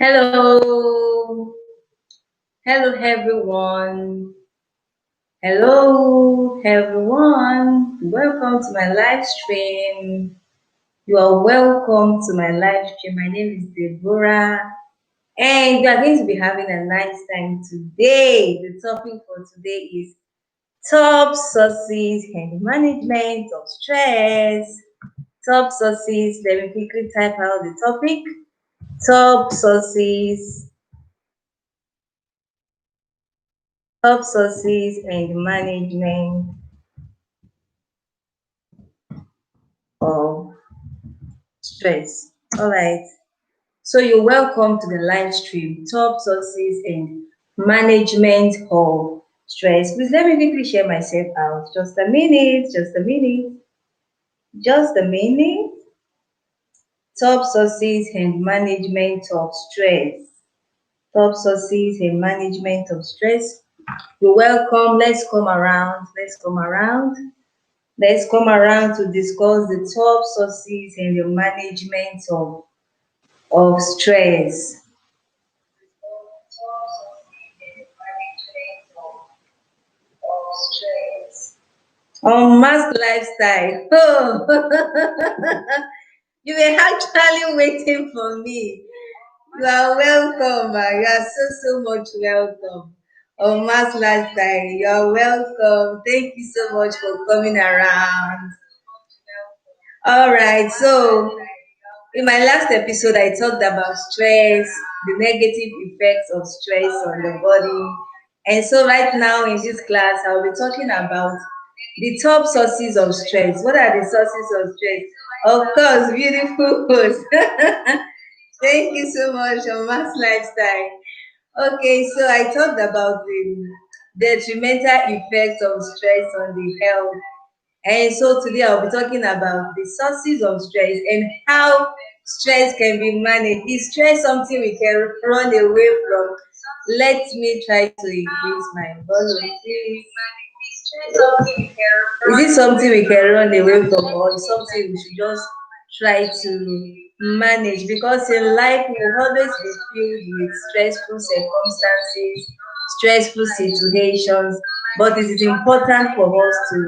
Hello, hello everyone. Hello everyone. Welcome to my live stream. You are welcome to my live stream. My name is Deborah, and we are going to be having a nice time today. The topic for today is top sources and management of stress. Top sources. Let me quickly type out the topic. Top sources and management of stress. All right. So you're welcome to the live stream, top sources and management of stress. Please let me quickly share myself out. Just a minute, just a minute, just a minute. Top sources and management of stress. Top sources and management of stress. You're welcome. Let's come around. Let's come around. Let's come around to discuss the top sources and the management of stress. Mass lifestyle. Oh, you were actually waiting for me. You are welcome. You are so much welcome. Mass lifestyle. You are welcome. Thank you so much for coming around. All right. So in my last episode, I talked about stress, the negative effects of stress on the body. And so, right now in this class, I'll be talking about the top sources of stress. What are the sources of stress? Of course, beautiful host. Thank you so much on Max Lifestyle. Okay, so I talked about the detrimental effects of stress on the health, and so today I'll be talking about the sources of stress and how stress can be managed. Is stress something we can run away from? Let me try to increase my volume, please. Is it something we can run away from, or is something we should just try to manage? Because in life, we will always be filled with stressful circumstances, stressful situations, but it is important for us to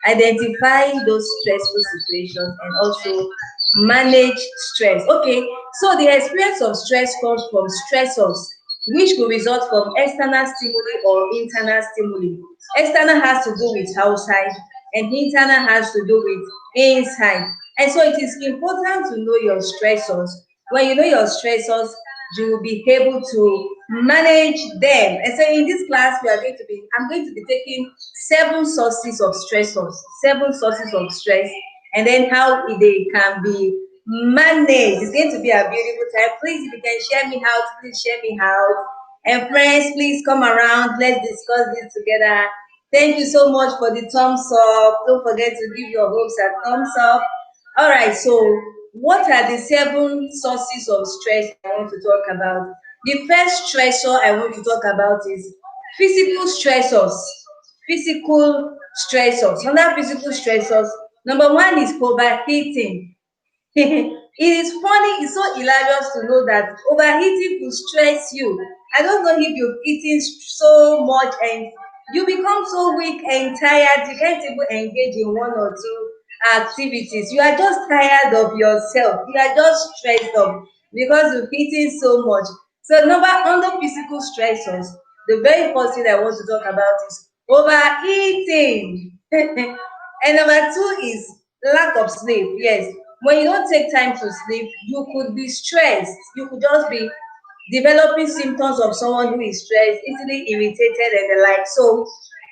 identify those stressful situations and also manage stress. Okay, so the experience of stress comes from stressors, which could result from external stimuli or internal stimuli. External has to do with outside, and internal has to do with inside. And so it is important to know your stressors. When you know your stressors, you will be able to manage them. And so in this class, I'm going to be taking 7 sources of stress, and then how they can be managed. It's going to be a beautiful time. Please, if you can share me out, please share me out. And friends, please come around. Let's discuss this together. Thank you so much for the thumbs up. Don't forget to give your hopes a thumbs up. All right, so what are the 7 sources of stress I want to talk about? The first stressor I want to talk about is physical stressors. Physical stressors. Under physical stressors, number one is overheating. It is funny, it's so hilarious to know that overeating will stress you. I don't know if you've eaten so much and you become so weak and tired, you can't even engage in one or two activities. You are just tired of yourself. You are just stressed up because you've eaten so much. So, under physical stressors, the very first thing I want to talk about is overeating. And number two is lack of sleep. Yes, when you don't take time to sleep, you could be stressed. You could just be developing symptoms of someone who is stressed, easily irritated, and the like. So,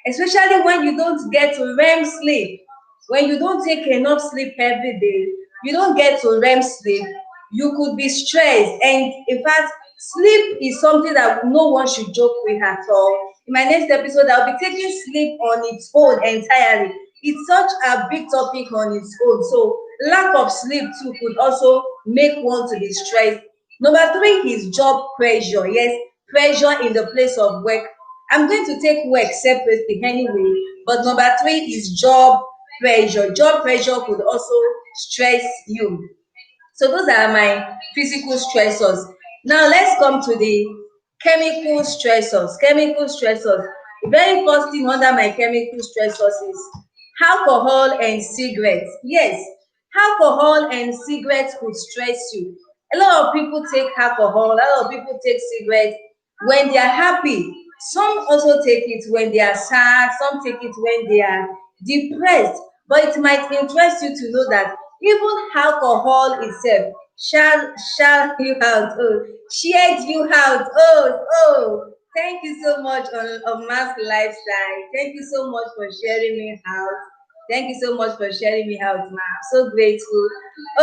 especially when you don't get to REM sleep, when you don't take enough sleep every day, you don't get to REM sleep, you could be stressed. And in fact, sleep is something that no one should joke with at all. In my next episode, I'll be taking sleep on its own entirely. It's such a big topic on its own. So, lack of sleep too could also make one to be stressed. Number three is job pressure. Yes, pressure in the place of work. I'm going to take work separately anyway, but number three is job pressure. Job pressure could also stress you. So those are my physical stressors. Now let's come to the chemical stressors. Chemical stressors. The very first thing under my chemical stressors is alcohol and cigarettes. Yes, alcohol and cigarettes could stress you. A lot of people take alcohol, a lot of people take cigarettes when they are happy. Some also take it when they are sad, some take it when they are depressed. But it might interest you to know that even alcohol itself shall you out, oh, shared you out, thank you so much on Mass Lifestyle. Thank you so much for sharing me out. Thank you so much for sharing me out, ma. I'm so grateful.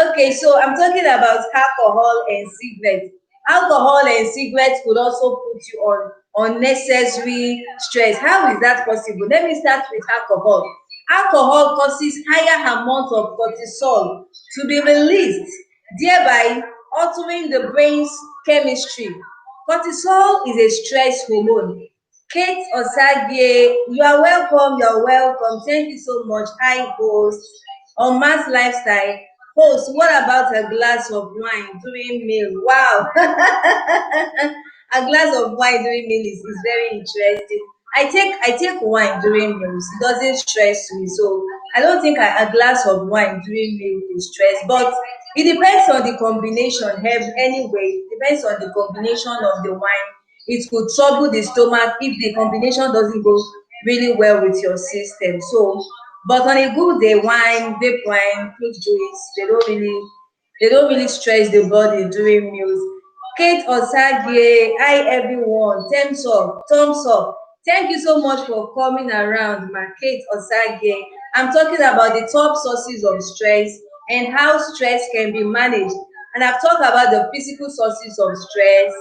Okay, so I'm talking about alcohol and cigarettes. Alcohol and cigarettes could also put you on unnecessary stress. How is that possible? Let me start with alcohol. Alcohol causes higher amount of cortisol to be released, thereby altering the brain's chemistry. Cortisol is a stress hormone. Kate Osagie, you are welcome. You are welcome. Thank you so much. Hi, host on Mass Lifestyle. Host, what about a glass of wine during meal? Wow, a glass of wine during meal is very interesting. I take wine during meals. It doesn't stress me, so I don't think a glass of wine during meal will stress. But it depends on the combination. Anyway, it depends on the combination of the wine. It could trouble the stomach if the combination doesn't go really well with your system. So, but on a good day, wine, vape wine, fruit juice, they don't really stress the body during meals. Kate Osagie, hi everyone, thumbs up. Thank you so much for coming around, my Kate Osagie. I'm talking about the top sources of stress and how stress can be managed. And I've talked about the physical sources of stress.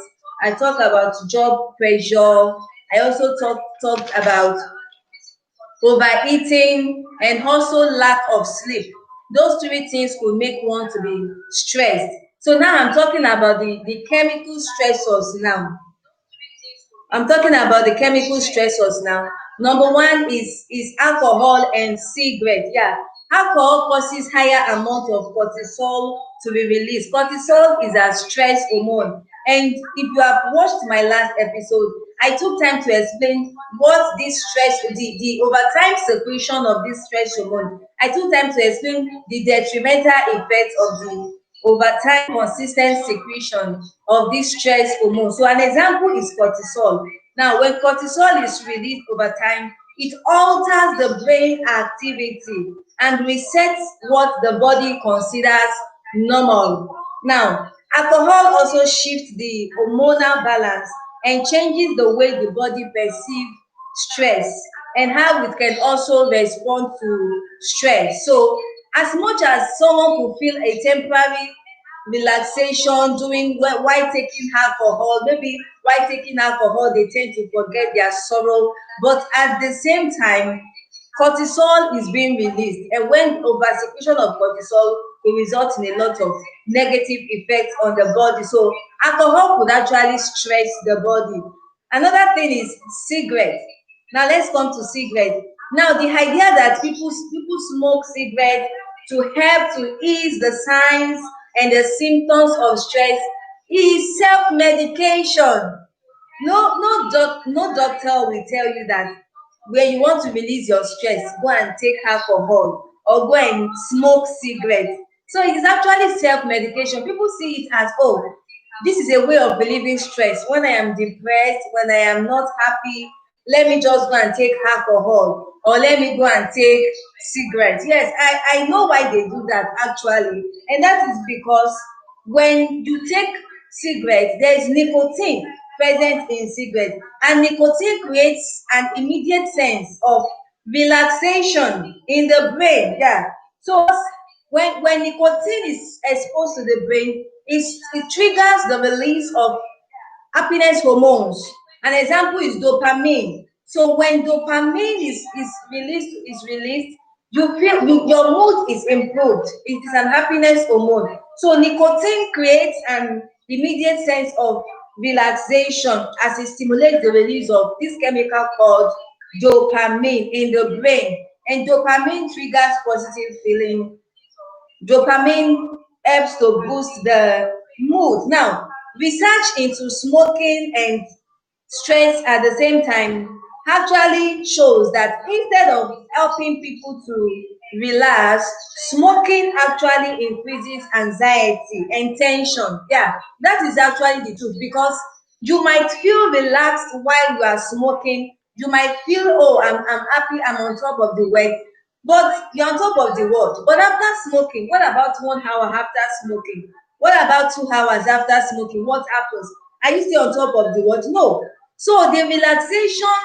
I talked about job pressure. I also talked about overeating, and also lack of sleep. Those three things could make one to be stressed. So now I'm talking about the chemical stressors now. I'm talking about the chemical stressors now. Number one is alcohol and cigarette. Yeah, alcohol causes higher amount of cortisol to be released. Cortisol is a stress hormone, and if you have watched my last episode, I took time to explain what this stress, the overtime secretion of this stress hormone. I took time to explain the detrimental effect of the over time consistent secretion of this stress hormone. So an example is cortisol. Now, when cortisol is released over time, it alters the brain activity and resets what the body considers normal. Now, alcohol also shifts the hormonal balance and changes the way the body perceives stress and how it can also respond to stress. So, as much as someone could feel a temporary relaxation doing while taking alcohol, maybe while taking alcohol, they tend to forget their sorrow, but at the same time, cortisol is being released, and when oversecretion of cortisol will result in a lot of negative effects on the body. So alcohol could actually stress the body. Another thing is cigarette. Now let's come to cigarette. Now the idea that people smoke cigarette to help to ease the signs and the symptoms of stress is self-medication. No doctor will tell you that when you want to release your stress, go and take alcohol or go and smoke cigarette. So it is actually self-medication. People see it as, oh, this is a way of relieving stress. When I am depressed, when I am not happy, let me just go and take alcohol or let me go and take cigarettes. Yes, I know why they do that actually. And that is because when you take cigarette, there is nicotine present in cigarette, and nicotine creates an immediate sense of relaxation in the brain. Yeah. So when nicotine is exposed to the brain, it triggers the release of happiness hormones. An example is dopamine. So when dopamine is released, your mood is improved. It is an happiness hormone. So nicotine creates an immediate sense of relaxation as it stimulates the release of this chemical called dopamine in the brain. And dopamine triggers positive feeling. Dopamine helps to boost the mood. Now, research into smoking and stress at the same time actually shows that instead of helping people to relax, smoking actually increases anxiety and tension. Yeah, that is actually the truth, because you might feel relaxed while you are smoking. You might feel, oh, I'm happy, I'm on top of the world, but you're on top of the world. But after smoking, what about 1 hour after smoking? What about 2 hours after smoking? What happens? Are you still on top of the world? No. So the relaxation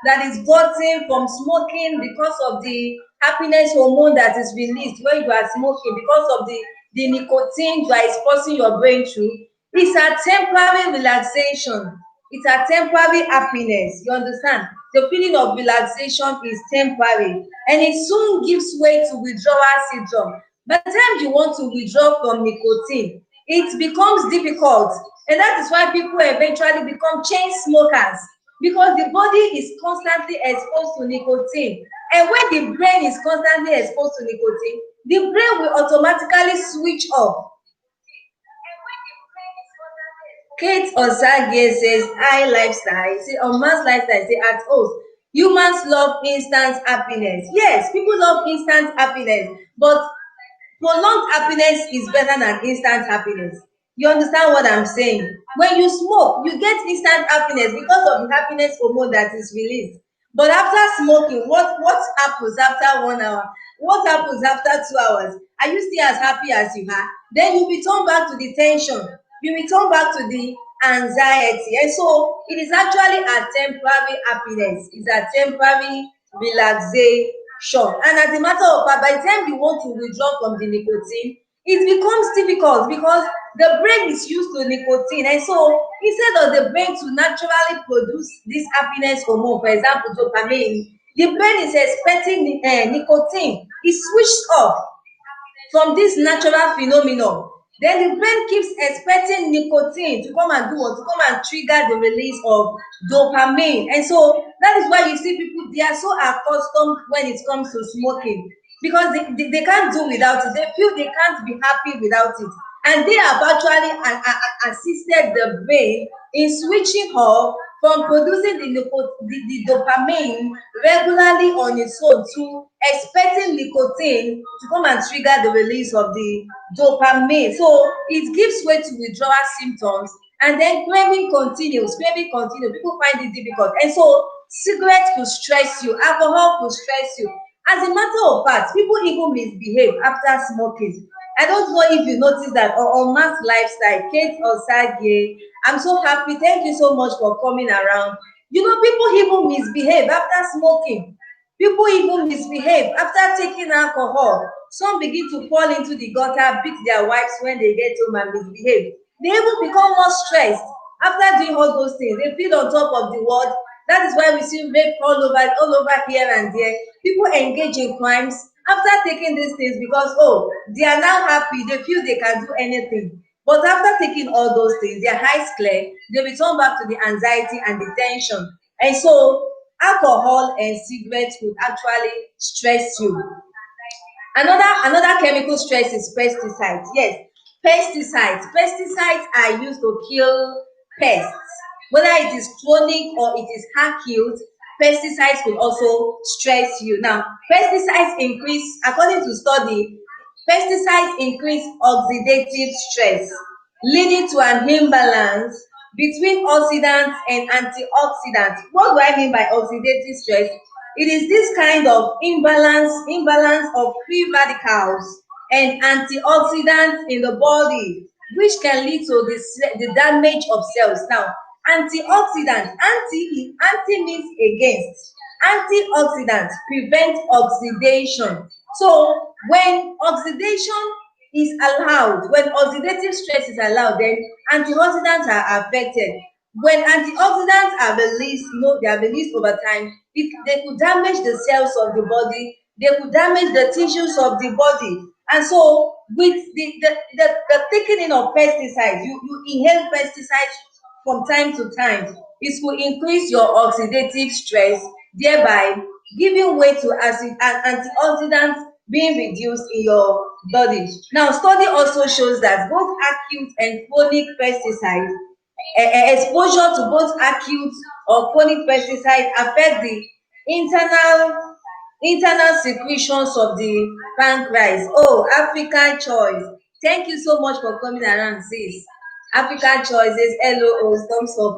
that is gotten from smoking because of the happiness hormone that is released when you are smoking, because of the nicotine you are exposing your brain to, is a temporary relaxation. It's a temporary happiness. You understand? The feeling of relaxation is temporary, and it soon gives way to withdrawal syndrome. By the time you want to withdraw from nicotine, it becomes difficult, and that is why people eventually become chain smokers, because the body is constantly exposed to nicotine. And when the brain is constantly exposed to nicotine, the brain will automatically switch off. Kate Osage says, "High lifestyle." See, on man's lifestyle, say at host. Humans love instant happiness. Yes, people love instant happiness, but prolonged happiness is better than instant happiness. You understand what I'm saying? When you smoke, you get instant happiness because of the happiness hormone that is released. But after smoking, what happens after 1 hour? What happens after 2 hours? Are you still as happy as you are? Then you return back to the tension. You return back to the anxiety. And so it is actually a temporary happiness. It's a temporary relaxation. And as a matter of fact, by the time you want to withdraw from the nicotine, it becomes difficult because the brain is used to nicotine. And so instead of the brain to naturally produce this happiness hormone, for example, dopamine, the brain is expecting nicotine. It switched off from this natural phenomenon. Then the brain keeps expecting nicotine to come and do what? To come and trigger the release of dopamine. And so that is why you see people, they are so accustomed when it comes to smoking, because they can't do without it. They feel they can't be happy without it. And they have actually assisted the brain in switching off from producing the dopamine regularly on its own to expecting nicotine to come and trigger the release of the dopamine. So it gives way to withdrawal symptoms, and then craving continues, craving continues. People find it difficult. And so cigarettes could stress you, alcohol could stress you. As a matter of fact, people even misbehave after smoking. I don't know if you notice that on Mass Lifestyle, Kate Osage, I'm so happy. Thank you so much for coming around. You know, people even misbehave after smoking. People even misbehave after taking alcohol. Some begin to fall into the gutter, beat their wives when they get home and misbehave. They even become more stressed after doing all those things. They feel on top of the world. That is why we see rape all over here and there. People engage in crimes after taking these things because, oh, they are now happy. They feel they can do anything. But after taking all those things, their eyes clear, they return back to the anxiety and the tension. And so alcohol and cigarettes could actually stress you. Another chemical stress is pesticides. Yes, pesticides. Pesticides are used to kill pests. Whether it is chronic or it is acute, pesticides could also stress you. Now, pesticides increase, according to study, pesticides increase oxidative stress, leading to an imbalance between oxidants and antioxidants. What do I mean by oxidative stress? It is this kind of imbalance of free radicals and antioxidants in the body, which can lead to the damage of cells. Now, antioxidants, anti means against. Antioxidants prevent oxidation. So when oxidation is allowed, when oxidative stress is allowed, then antioxidants are affected. When antioxidants are released, they are released over time, they could damage the cells of the body, they could damage the tissues of the body. And so with the taking in of pesticides, you inhale pesticides from time to time, it will increase your oxidative stress, thereby giving way to acid and antioxidants being reduced body. Now, study also shows that both acute and chronic pesticides, exposure to both acute or chronic pesticides affect the internal secretions of the pancreas. Oh, African choice. Thank you so much for coming around, sis. African choices, LOO, thumbs up.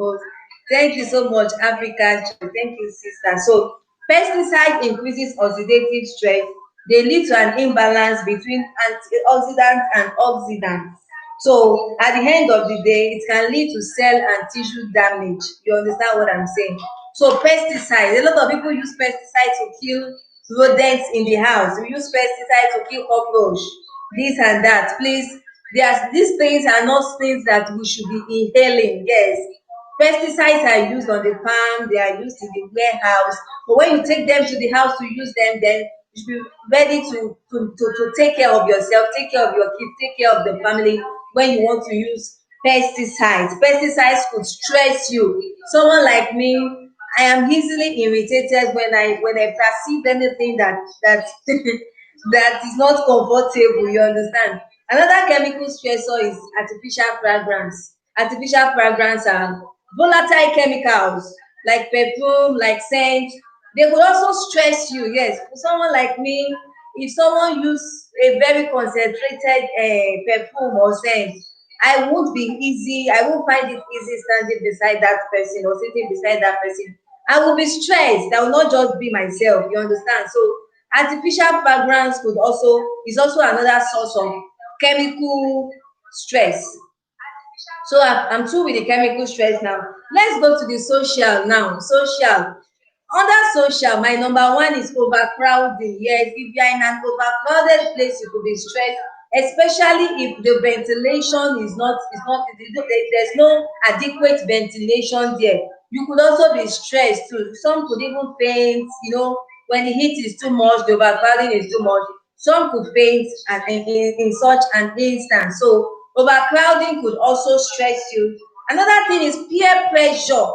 Thank you so much, African choice. Thank you, sister. So, pesticide increases oxidative stress. They lead to an imbalance between antioxidants and oxidants. So at the end of the day, it can lead to cell and tissue damage. You understand what I'm saying? So pesticides, a lot of people use pesticides to kill rodents in the house. We use pesticides to kill cockroach, this and that. Please, these things are not things that we should be inhaling. Yes, pesticides are used on the farm, they are used in the warehouse. But when you take them to the house to use them, then you should be ready to take care of yourself, take care of your kids, take care of the family when you want to use pesticides. Pesticides could stress you. Someone like me, I am easily irritated when I perceive anything that that is not comfortable. You understand? Another chemical stressor is artificial fragrance. Artificial fragrance are volatile chemicals like perfume, like scent. They could also stress you. Yes, for someone like me, if someone use a very concentrated perfume or scent, I won't find it easy standing beside that person or sitting beside that person. I will be stressed. I will not just be myself. You understand? So artificial fragrance is also another source of chemical stress. So I'm through with the chemical stress now. Let's go to the social now. Social. Under social, my number one is overcrowding. Yes, if you are in an overcrowded place, you could be stressed, especially if the ventilation there's no adequate ventilation there. You could also be stressed too. Some could even faint, when the heat is too much, the overcrowding is too much. Some could faint and in such an instance. So overcrowding could also stress you. Another thing is peer pressure.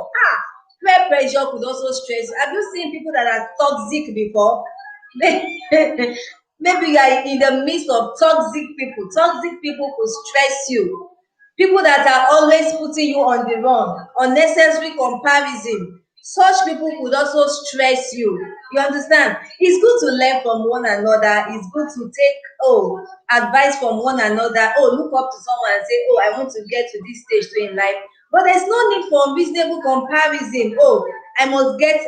Peer pressure could also stress you. Have you seen people that are toxic before? Maybe you are in the midst of toxic people. Toxic people could stress you. People that are always putting you on the run, unnecessary comparison. Such people could also stress you. You understand? It's good to learn from one another. It's good to take advice from one another. Look up to someone and say, I want to get to this stage too in life. But there's no need for unreasonable comparison. I must get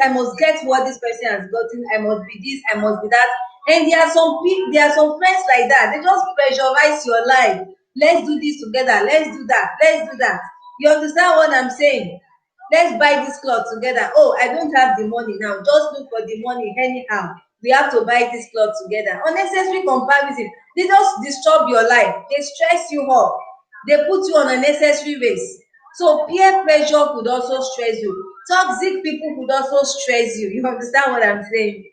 what this person has gotten. I must be this. I must be that. And there are some friends like that. They just pressurize your life. Let's do this together. Let's do that. Let's do that. You understand what I'm saying? Let's buy this cloth together. I don't have the money now. Just look for the money anyhow. We have to buy this cloth together. Unnecessary comparison. They just disturb your life. They stress you up. They put you on unnecessary race. So peer pressure could also stress you. Toxic people could also stress you. You understand what I'm saying?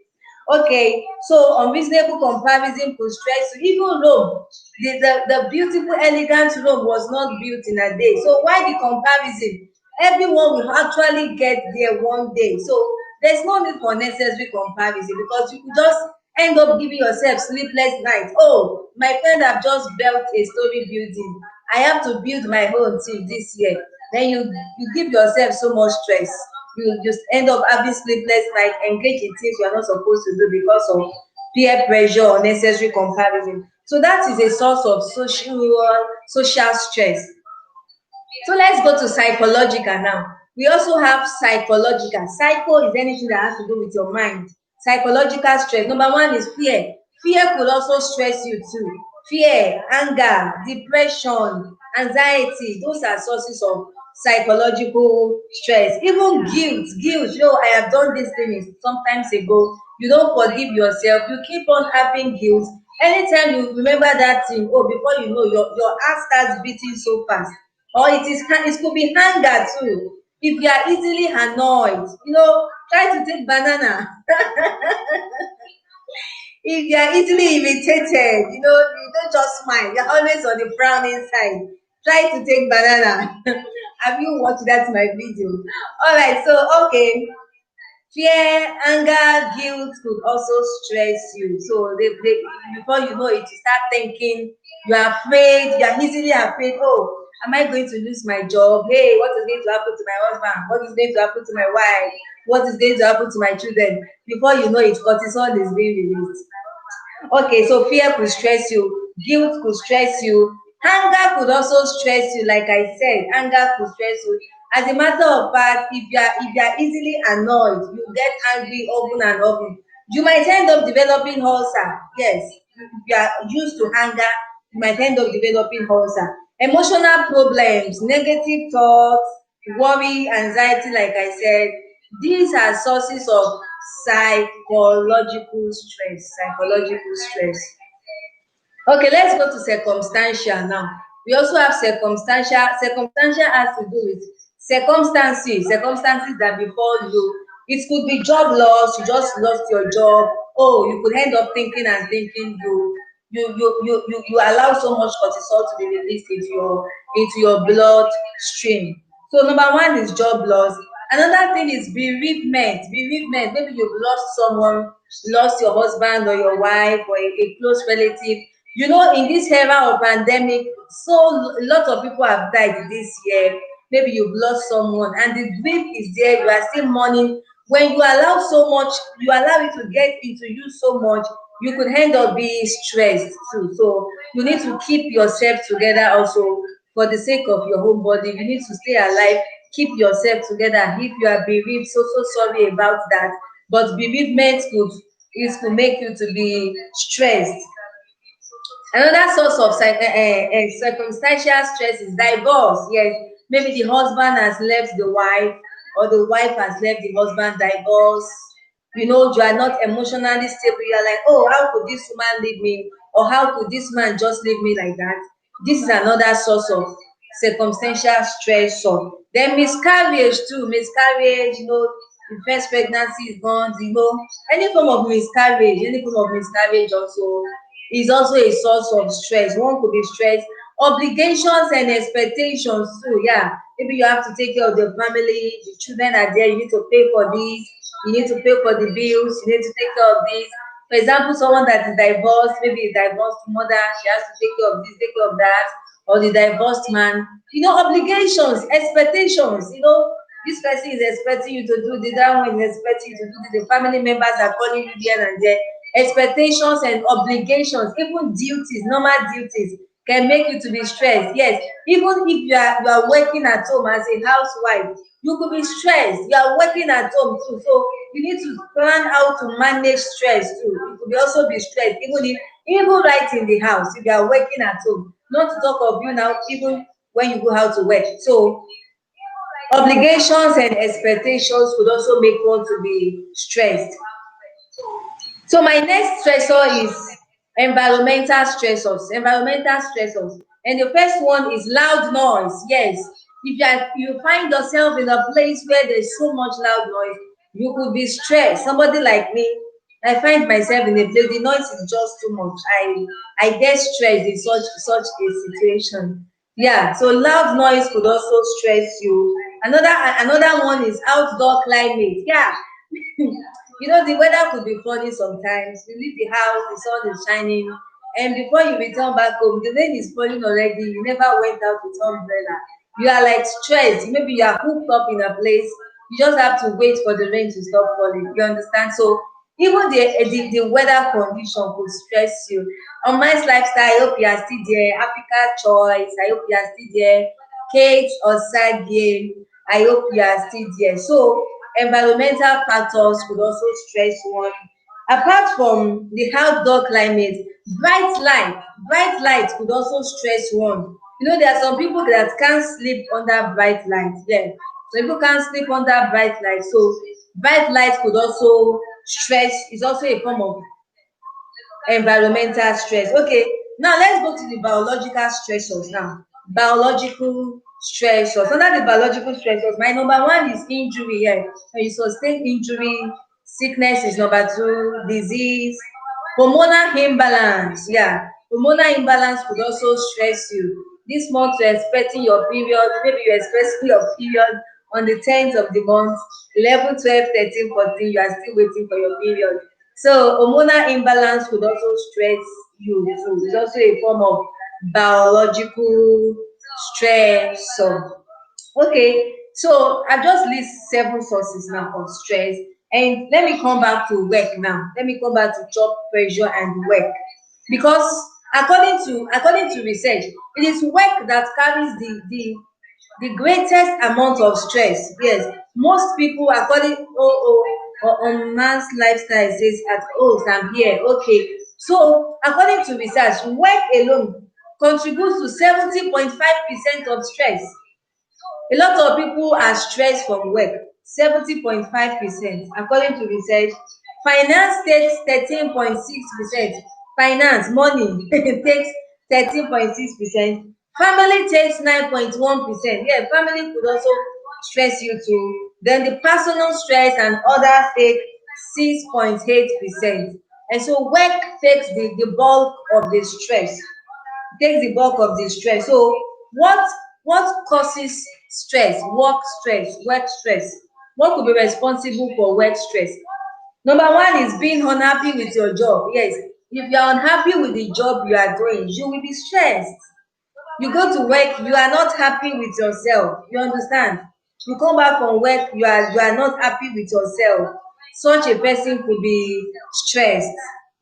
Okay, so unreasonable comparison could stress you. Even Rome, the beautiful, elegant Rome was not built in a day. So why the comparison? Everyone will actually get there one day. So there's no need for necessary comparison because you could just end up giving yourself sleepless nights. My friend have just built a story building. I have to build my own till this year. Then you give yourself so much stress. You just end up having sleepless night, engage in things you are not supposed to do because of peer pressure or necessary comparison. So that is a source of social stress. So let's go to psychological now. We also have psychological. Psycho is anything that has to do with your mind. Psychological stress. Number one is fear. Fear could also stress you too. Fear, anger, depression, anxiety, those are sources of psychological stress. Even guilt. Guilt, I have done this thing sometimes ago. You don't forgive yourself. You keep on having guilt. Anytime you remember that thing, before you know, your heart starts beating so fast. Or it could be anger too. If you are easily annoyed, try to take banana. If you are easily irritated, you don't just smile. You're always on the frowning side. Try to take banana. Have you watched that my video? All right, so okay. Fear, anger, guilt could also stress you. So before you know it, you start thinking, you are afraid, you are easily afraid. Oh, am I going to lose my job? Hey, what is going to happen to my husband? What is going to happen to my wife? What is going to happen to my children? Before you know it, cortisol is being released. Okay, so fear could stress you, guilt could stress you, anger could also stress you. Like I said, anger could stress you. As a matter of fact, if you are easily annoyed, you get angry often and often. You might end up developing ulcer. Yes, if you are used to anger, you might end up developing ulcer. Emotional problems, negative thoughts, worry, anxiety, like I said, these are sources of psychological stress. Okay, let's go to circumstantial now. We also have circumstantial. Circumstantial has to do with circumstances that befall you. It could be job loss, you just lost your job. Oh, you could end up thinking and thinking you allow so much cortisol to be released into your blood stream. So number one is job loss. Another thing is bereavement. Bereavement, maybe you've lost someone, lost your husband or your wife or a close relative. You know, in this era of pandemic, so a lot of people have died this year. Maybe you've lost someone and the grief is there, you are still mourning. When you allow so much, you allow it to get into you so much, you could end up being stressed too. So you need to keep yourself together also for the sake of your whole body. You need to stay alive, keep yourself together. If you are bereaved, so sorry about that. But bereavement could make you to be stressed. Another source of circumstantial stress is divorce. Yes, maybe the husband has left the wife or the wife has left the husband, divorce. You know, you are not emotionally stable. You are like, oh, how could this woman leave me? Or how could this man just leave me like that? This is another source of circumstantial stress. So then miscarriage too. Miscarriage, you know, the first pregnancy is gone, you know, any form of miscarriage also is also a source of stress. One could be stress. Obligations and expectations too. Yeah, maybe you have to take care of your family, the children are there, you need to pay for this, you need to pay for the bills, you need to take care of this. For example, someone that is divorced, maybe a divorced mother, she has to take care of this, take care of that, or the divorced man. You know, obligations, expectations, you know, this person is expecting you to do this, that one is expecting you to do this, the family members are calling you here and there. Expectations and obligations, even duties, normal duties, can make you to be stressed. Yes, even if you are working at home as a housewife, you could be stressed. You are working at home too, so you need to plan how to manage stress too. You could be also be stressed, even right in the house, if you are working at home. Not to talk of you now, even when you go out to work. So obligations and expectations could also make one to be stressed. So my next stressor is environmental stressors. Environmental stressors. And the first one is loud noise. Yes. If you find yourself in a place where there's so much loud noise, you could be stressed. Somebody like me, I find myself in a place, the noise is just too much. I get stressed in such a situation. Yeah, so loud noise could also stress you. Another one is outdoor climate. Yeah. You know, the weather could be funny sometimes. You leave the house, the sun is shining, and before you return back home, the rain is falling already. You never went out with umbrella. You are like stressed. Maybe you are hooked up in a place. You just have to wait for the rain to stop falling. You understand? So even the weather condition could stress you. On my lifestyle, I hope you are still there. Africa choice. I hope you are still there. Kate or side game. I hope you are still there. So environmental factors could also stress one. Apart from the outdoor climate, bright light, bright light could also stress one. You know, there are some people that can't sleep under bright light. Yeah, some people can't sleep under bright light. So bright light could also stress. Is also a form of environmental stress. Okay, now let's go to the biological stressors now. Biological stressors. Under the biological stressors, my number one is injury. Yeah, when you sustain injury, sickness is number two, disease, hormonal imbalance. Yeah, hormonal imbalance could also stress you. This month you're expecting your period, maybe you're expecting your period, on the 10th of the month, 11, 12, 13, 14, you are still waiting for your period. So hormonal imbalance could also stress you too. It's also a form of biological stress. So okay, so I just list seven sources now of stress. And let me come back to work now. Let me come back to job pressure and work. Because according to research, it is work that carries the greatest amount of stress. Yes, most people according on man's lifestyle says at I'm here. Okay. So according to research, work alone contributes to 70.5% of stress. A lot of people are stressed from work, 70.5%, according to research. Finance takes 13.6%. Finance, money takes 13.6%. Family takes 9.1%. Yeah, family could also stress you too. Then the personal stress and others take 6.8%. And so work takes the bulk of the stress, takes the bulk of the stress. So what causes stress? Work stress. What could be responsible for work stress? Number one is being unhappy with your job. Yes, if you are unhappy with the job you are doing, you will be stressed. You go to work, you are not happy with yourself. You understand? You come back from work, you are not happy with yourself. Such a person could be stressed.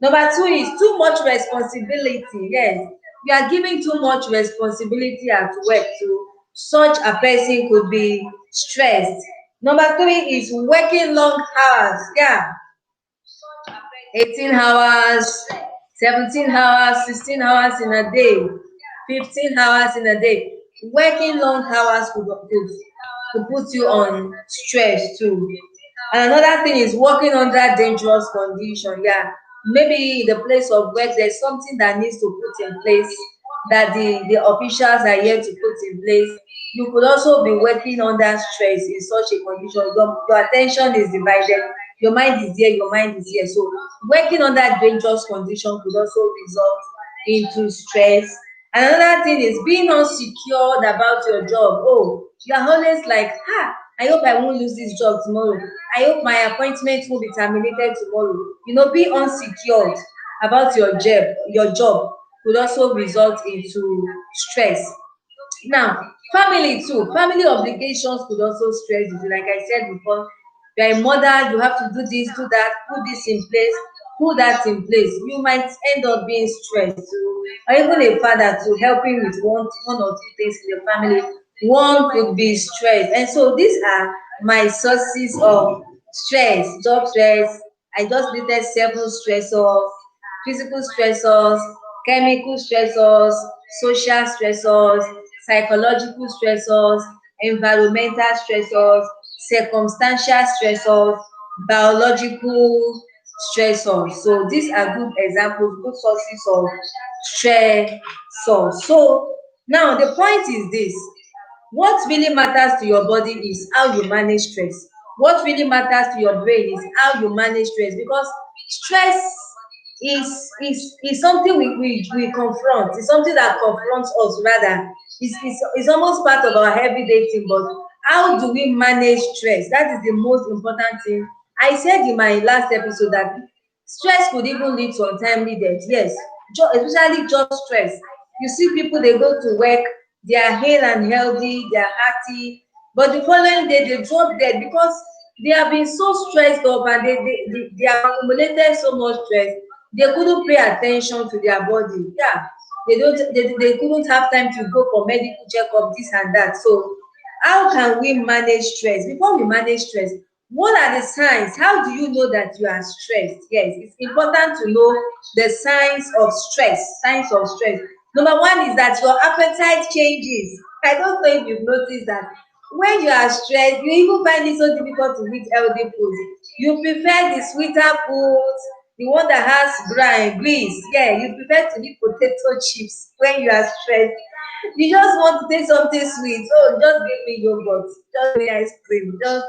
Number two is too much responsibility. Yes, you are giving too much responsibility at work too. Such a person could be stressed. Number three is working long hours. Yeah, 18 hours, 17 hours, 16 hours in a day, 15 hours in a day. Working long hours could put you on stress too. And another thing is working under dangerous condition. Yeah, maybe in the place of work, there's something that needs to put in place that the officials are here to put in place. You could also be working under stress in such a condition. Your attention is divided. Your mind is here, your mind is here. So working under dangerous condition could also result into stress. Another thing is being unsecured about your job. Oh, you are always like, I hope I won't lose this job tomorrow. I hope my appointment will be terminated tomorrow. Be unsecured about your job could also result into stress. Now, family too. Family obligations could also stress you. Like I said before, you are a mother, you have to do this, do that, put this in place, put that in place. You might end up being stressed too. Or even a father to helping with one or two things in the family. One could be stressed. And so these are my sources of stress, job stress. I just listed seven stressors: physical stressors, chemical stressors, social stressors, psychological stressors, environmental stressors, circumstantial stressors, biological stressors. So these are good examples, good sources of stressors. So now the point is this: what really matters to your body is how you manage stress. What really matters to your brain is how you manage stress, because stress is something we confront. It's something that confronts us rather. It's almost part of our everyday thing. But how do we manage stress? That is the most important thing. I said in my last episode that stress could even lead to untimely death. Yes, especially job stress. You see people, they go to work, they are hale and healthy, they are hearty, but the following day they drop dead because they have been so stressed up, and they have accumulated so much stress. They couldn't pay attention to their body. Yeah, they couldn't have time to go for medical checkup, this and that. So how can we manage stress? Before we manage stress, what are the signs? How do you know that you are stressed? Yes, it's important to know the signs of stress. Signs of stress. Number one is that your appetite changes. I don't know if you've noticed that when you are stressed, you even find it so difficult to eat healthy foods. You prefer the sweeter foods, the one that has grease. Yeah, you prefer to eat potato chips when you are stressed. You just want to take something sweet. Oh, just give me yogurt, just give me ice cream. Just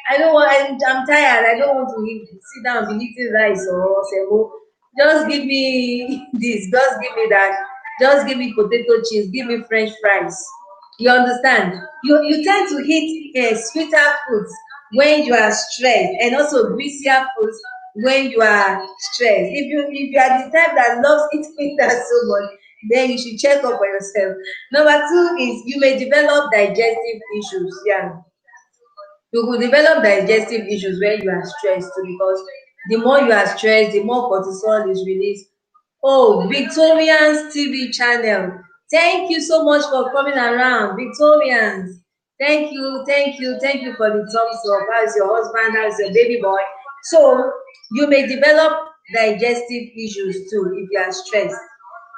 I don't want. I'm tired. I don't want to sit down and be eating rice or semo. Just give me this. Just give me that. Just give me potato chips. Give me French fries. You understand? You tend to eat sweeter foods when you are stressed, and also greasier foods when you are stressed. If you are the type that loves eating that so much, then you should check up on yourself. Number two is you may develop digestive issues. Yeah, you could develop digestive issues when you are stressed too, because the more you are stressed, the more cortisol is released. Oh, Victorians TV channel. Thank you so much for coming around, Victorians. Thank you for the thumbs up. How's your husband? How's your baby boy? So you may develop digestive issues too if you are stressed.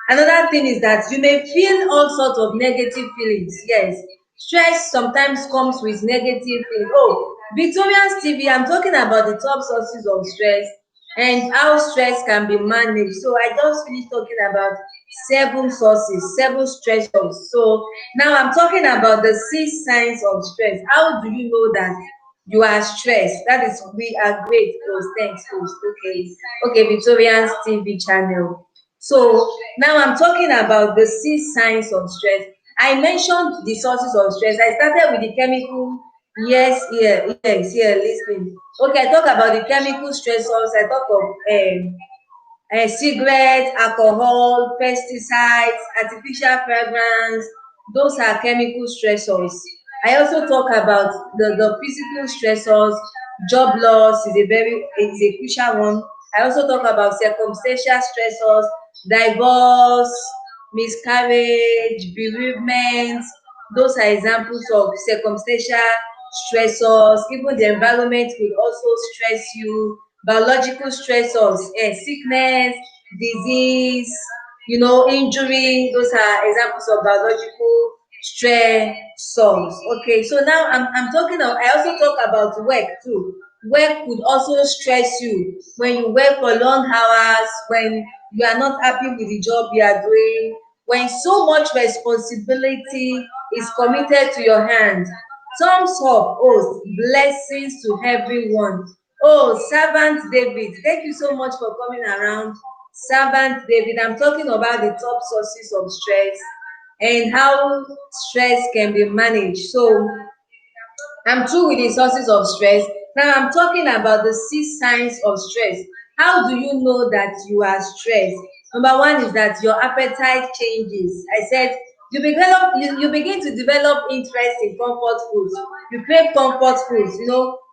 Another thing is that you may feel all sorts of negative feelings. Yes, stress sometimes comes with negative feelings. Oh, Victoria's TV, I'm talking about the top sources of stress and how stress can be managed. So I just finished talking about seven sources, seven stressors. So now I'm talking about the six signs of stress. How do you know that you are stressed? That is, we are great. Host, thanks, host. Okay, okay, Victoria's TV channel. So now I'm talking about the six signs of stress. I mentioned the sources of stress. I started with the chemical. Yes, yeah, listening. Okay, I talk about the chemical stressors. I talk of cigarette, alcohol, pesticides, artificial fragrance. Those are chemical stressors. I also talk about the physical stressors. Job loss is a crucial one. I also talk about circumstantial stressors, divorce, miscarriage, bereavement. Those are examples of circumstantial stressors. Even the environment will also stress you. Biological stressors, sickness, disease, injury. Those are examples of biological stressors. Okay, so now I'm talking of, I also talk about work too. Work could also stress you when you work for long hours, when you are not happy with the job you are doing, when so much responsibility is committed to your hand. Thumbs up, oh, blessings to everyone. Oh, Servant David, thank you so much for coming around. Servant David, I'm talking about the top sources of stress and how stress can be managed. So I'm through with the sources of stress. Now I'm talking about the six signs of stress. How do you know that you are stressed? Number one is that your appetite changes. I said you begin to develop interest in comfort foods. You crave comfort foods,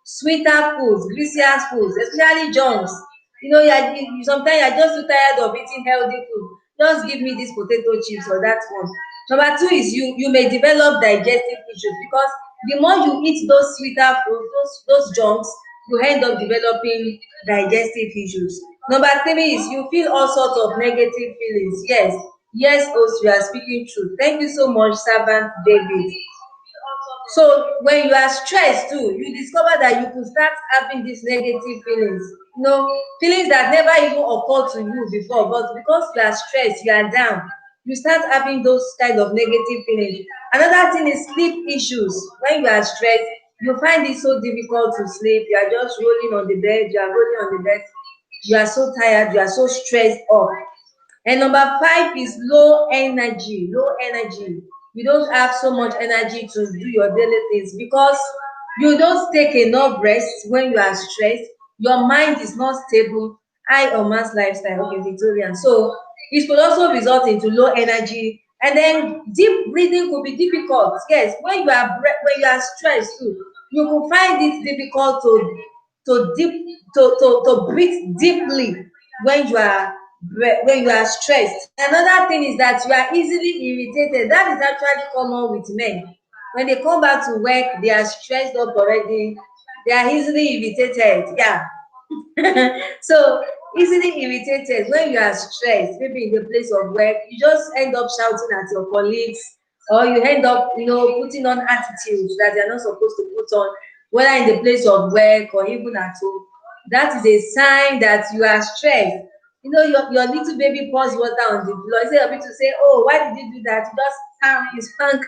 sweeter foods, greasier foods, especially junks. Sometimes you're just too tired of eating healthy food. Just give me this potato chips or that one. Number two is you may develop digestive issues, because the more you eat those sweeter foods, those junks, you end up developing digestive issues. Number three is you feel all sorts of negative feelings. Yes, host, you are speaking truth. Thank you so much, Servant David. So when you are stressed too, you discover that you could start having these negative feelings. Feelings that never even occurred to you before, but because you are stressed, you are down, you start having those kind of negative feelings. Another thing is sleep issues. When you are stressed, you find it so difficult to sleep. You are just rolling on the bed, you are rolling on the bed, you are so tired, you are so stressed up. And number five is low energy. Low energy. You don't have so much energy to do your daily things because you don't take enough rest when you are stressed. Your mind is not stable. High or mass lifestyle. Okay, Victorian. So it could also result into low energy. And then deep breathing could be difficult. Yes, when you are stressed too, you could find it difficult to breathe deeply when you are stressed. Another thing is that you are easily irritated. That is actually common with men. When they come back to work, they are stressed up already. They are easily irritated. Yeah. So easily irritated when you are stressed, maybe in the place of work, you just end up shouting at your colleagues, or you end up, putting on attitudes that you're not supposed to put on, whether in the place of work or even at home. That is a sign that you are stressed. Your little baby pours water on the floor. Instead of you to say, "Oh, why did you do that?" You just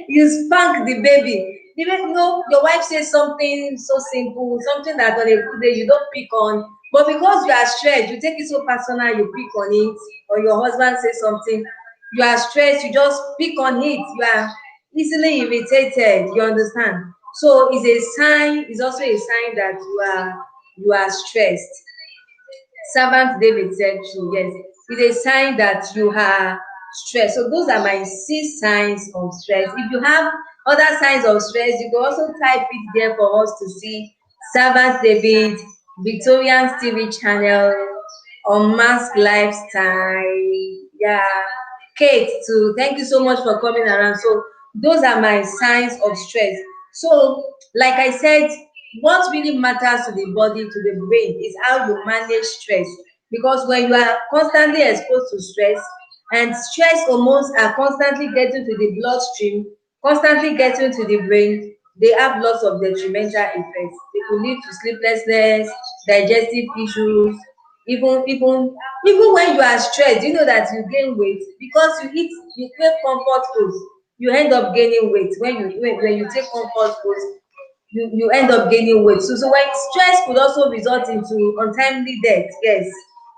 you spank the baby. Even your wife says something so simple, something that on a good day you don't pick on, but because you are stressed, you take it so personal, you pick on it. Or your husband says something, you are stressed, you just pick on it. easily irritated, you understand? So it's a sign, it's also a sign that you are stressed. Servant David said true, yes. It's a sign that you are stressed. So those are my 6 signs of stress. If you have other signs of stress, you can also type it there for us to see. Servant David, Victorian TV channel, Unmasked Lifestyle. Yeah. Kate too. Thank you so much for coming around. So those are my signs of stress. So, like I said, what really matters to the body, to the brain, is how you manage stress. Because when you are constantly exposed to stress, and stress hormones are constantly getting to the bloodstream, constantly getting to the brain, they have lots of detrimental effects. They could lead to sleeplessness, digestive issues, even when you are stressed, you know that you gain weight because you crave comfort foods. You end up gaining weight when you take comfort foods. You end up gaining weight. So when stress could also result into untimely death. Yes.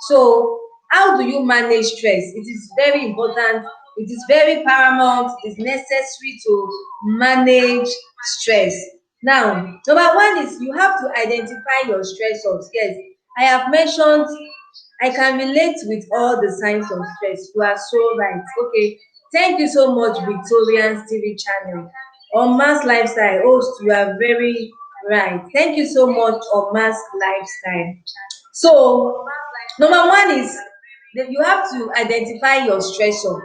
So how do you manage stress? It is very important. It is very paramount. It is necessary to manage stress. Now, number one is you have to identify your stressors. Yes, I have mentioned I can relate with all the signs of stress. You are so right. Okay. Thank you so much, Victorian's TV channel. On Mass Lifestyle host, you are very right. Thank you so much, on Mass Lifestyle. So, number one is that you have to identify your stressor.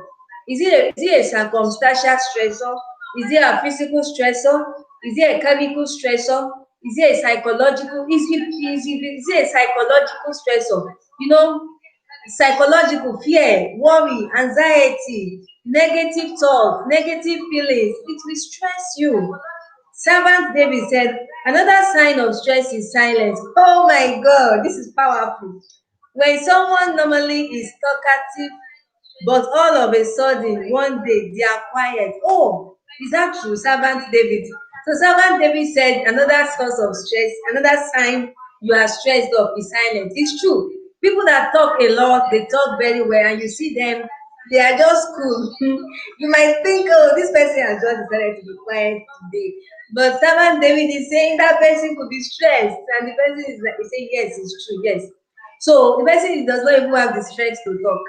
Is it a circumstantial stressor? Is it a physical stressor? Is it a chemical stressor? Is it a psychological? Is it a psychological stressor? You know, psychological fear, worry, anxiety, negative thoughts, negative feelings, it will stress you. Servant David said, another sign of stress is silence. Oh my God, this is powerful. When someone normally is talkative, but all of a sudden, one day, they are quiet. Oh, is that true, Servant David? So, Servant David said, another source of stress, another sign you are stressed up is silence. It's true. People that talk a lot, they talk very well, and you see them, they are just cool. You might think, oh, this person has just decided to be quiet today. But Servant David is saying that person could be stressed, and the person is like, he saying, yes, it's true, yes. So the person does not even have the strength to talk.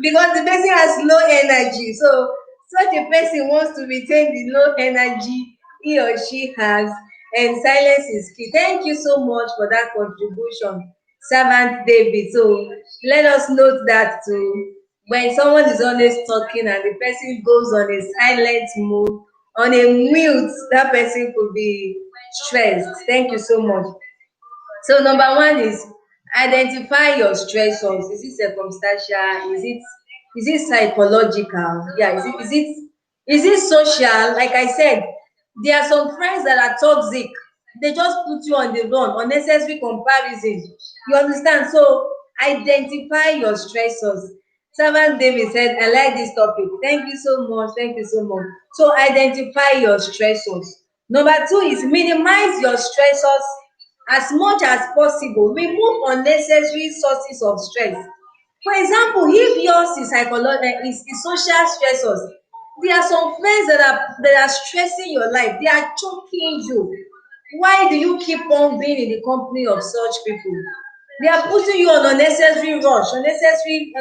Because the person has low energy. So such a person wants to retain the low energy he or she has, and silence is key. Thank you so much for that contribution, Servant David. So let us note that too. When someone is always talking and the person goes on a silent mode, on a mute, that person could be stressed. Thank you so much. So number one is identify your stressors. Is it circumstantial? Is it psychological? Yeah, is it social? Like I said, there are some friends that are toxic. They just put you on the run, unnecessary comparison. You understand? So identify your stressors. Servant David said, I like this topic. Thank you so much. Thank you so much. So identify your stressors. Number two is minimize your stressors as much as possible. Remove unnecessary sources of stress. For example, if yours is is social stressors, there are some friends that are stressing your life. They are choking you. Why do you keep on being in the company of such people? They are putting you on unnecessary rush, unnecessary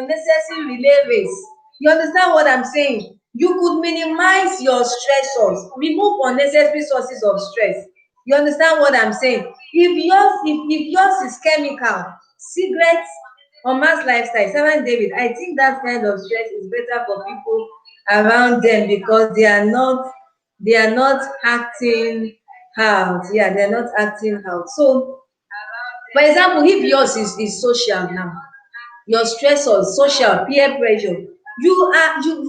relay race. You understand what I'm saying? You could minimize your stressors, remove unnecessary sources of stress. You understand what I'm saying? If yours is chemical, cigarettes, or mass lifestyle, Servant David, I think that kind of stress is better for people around them because they are not acting out. Yeah, they're not acting out. So, for example, if yours is social now, your stressors, social, peer pressure, you have the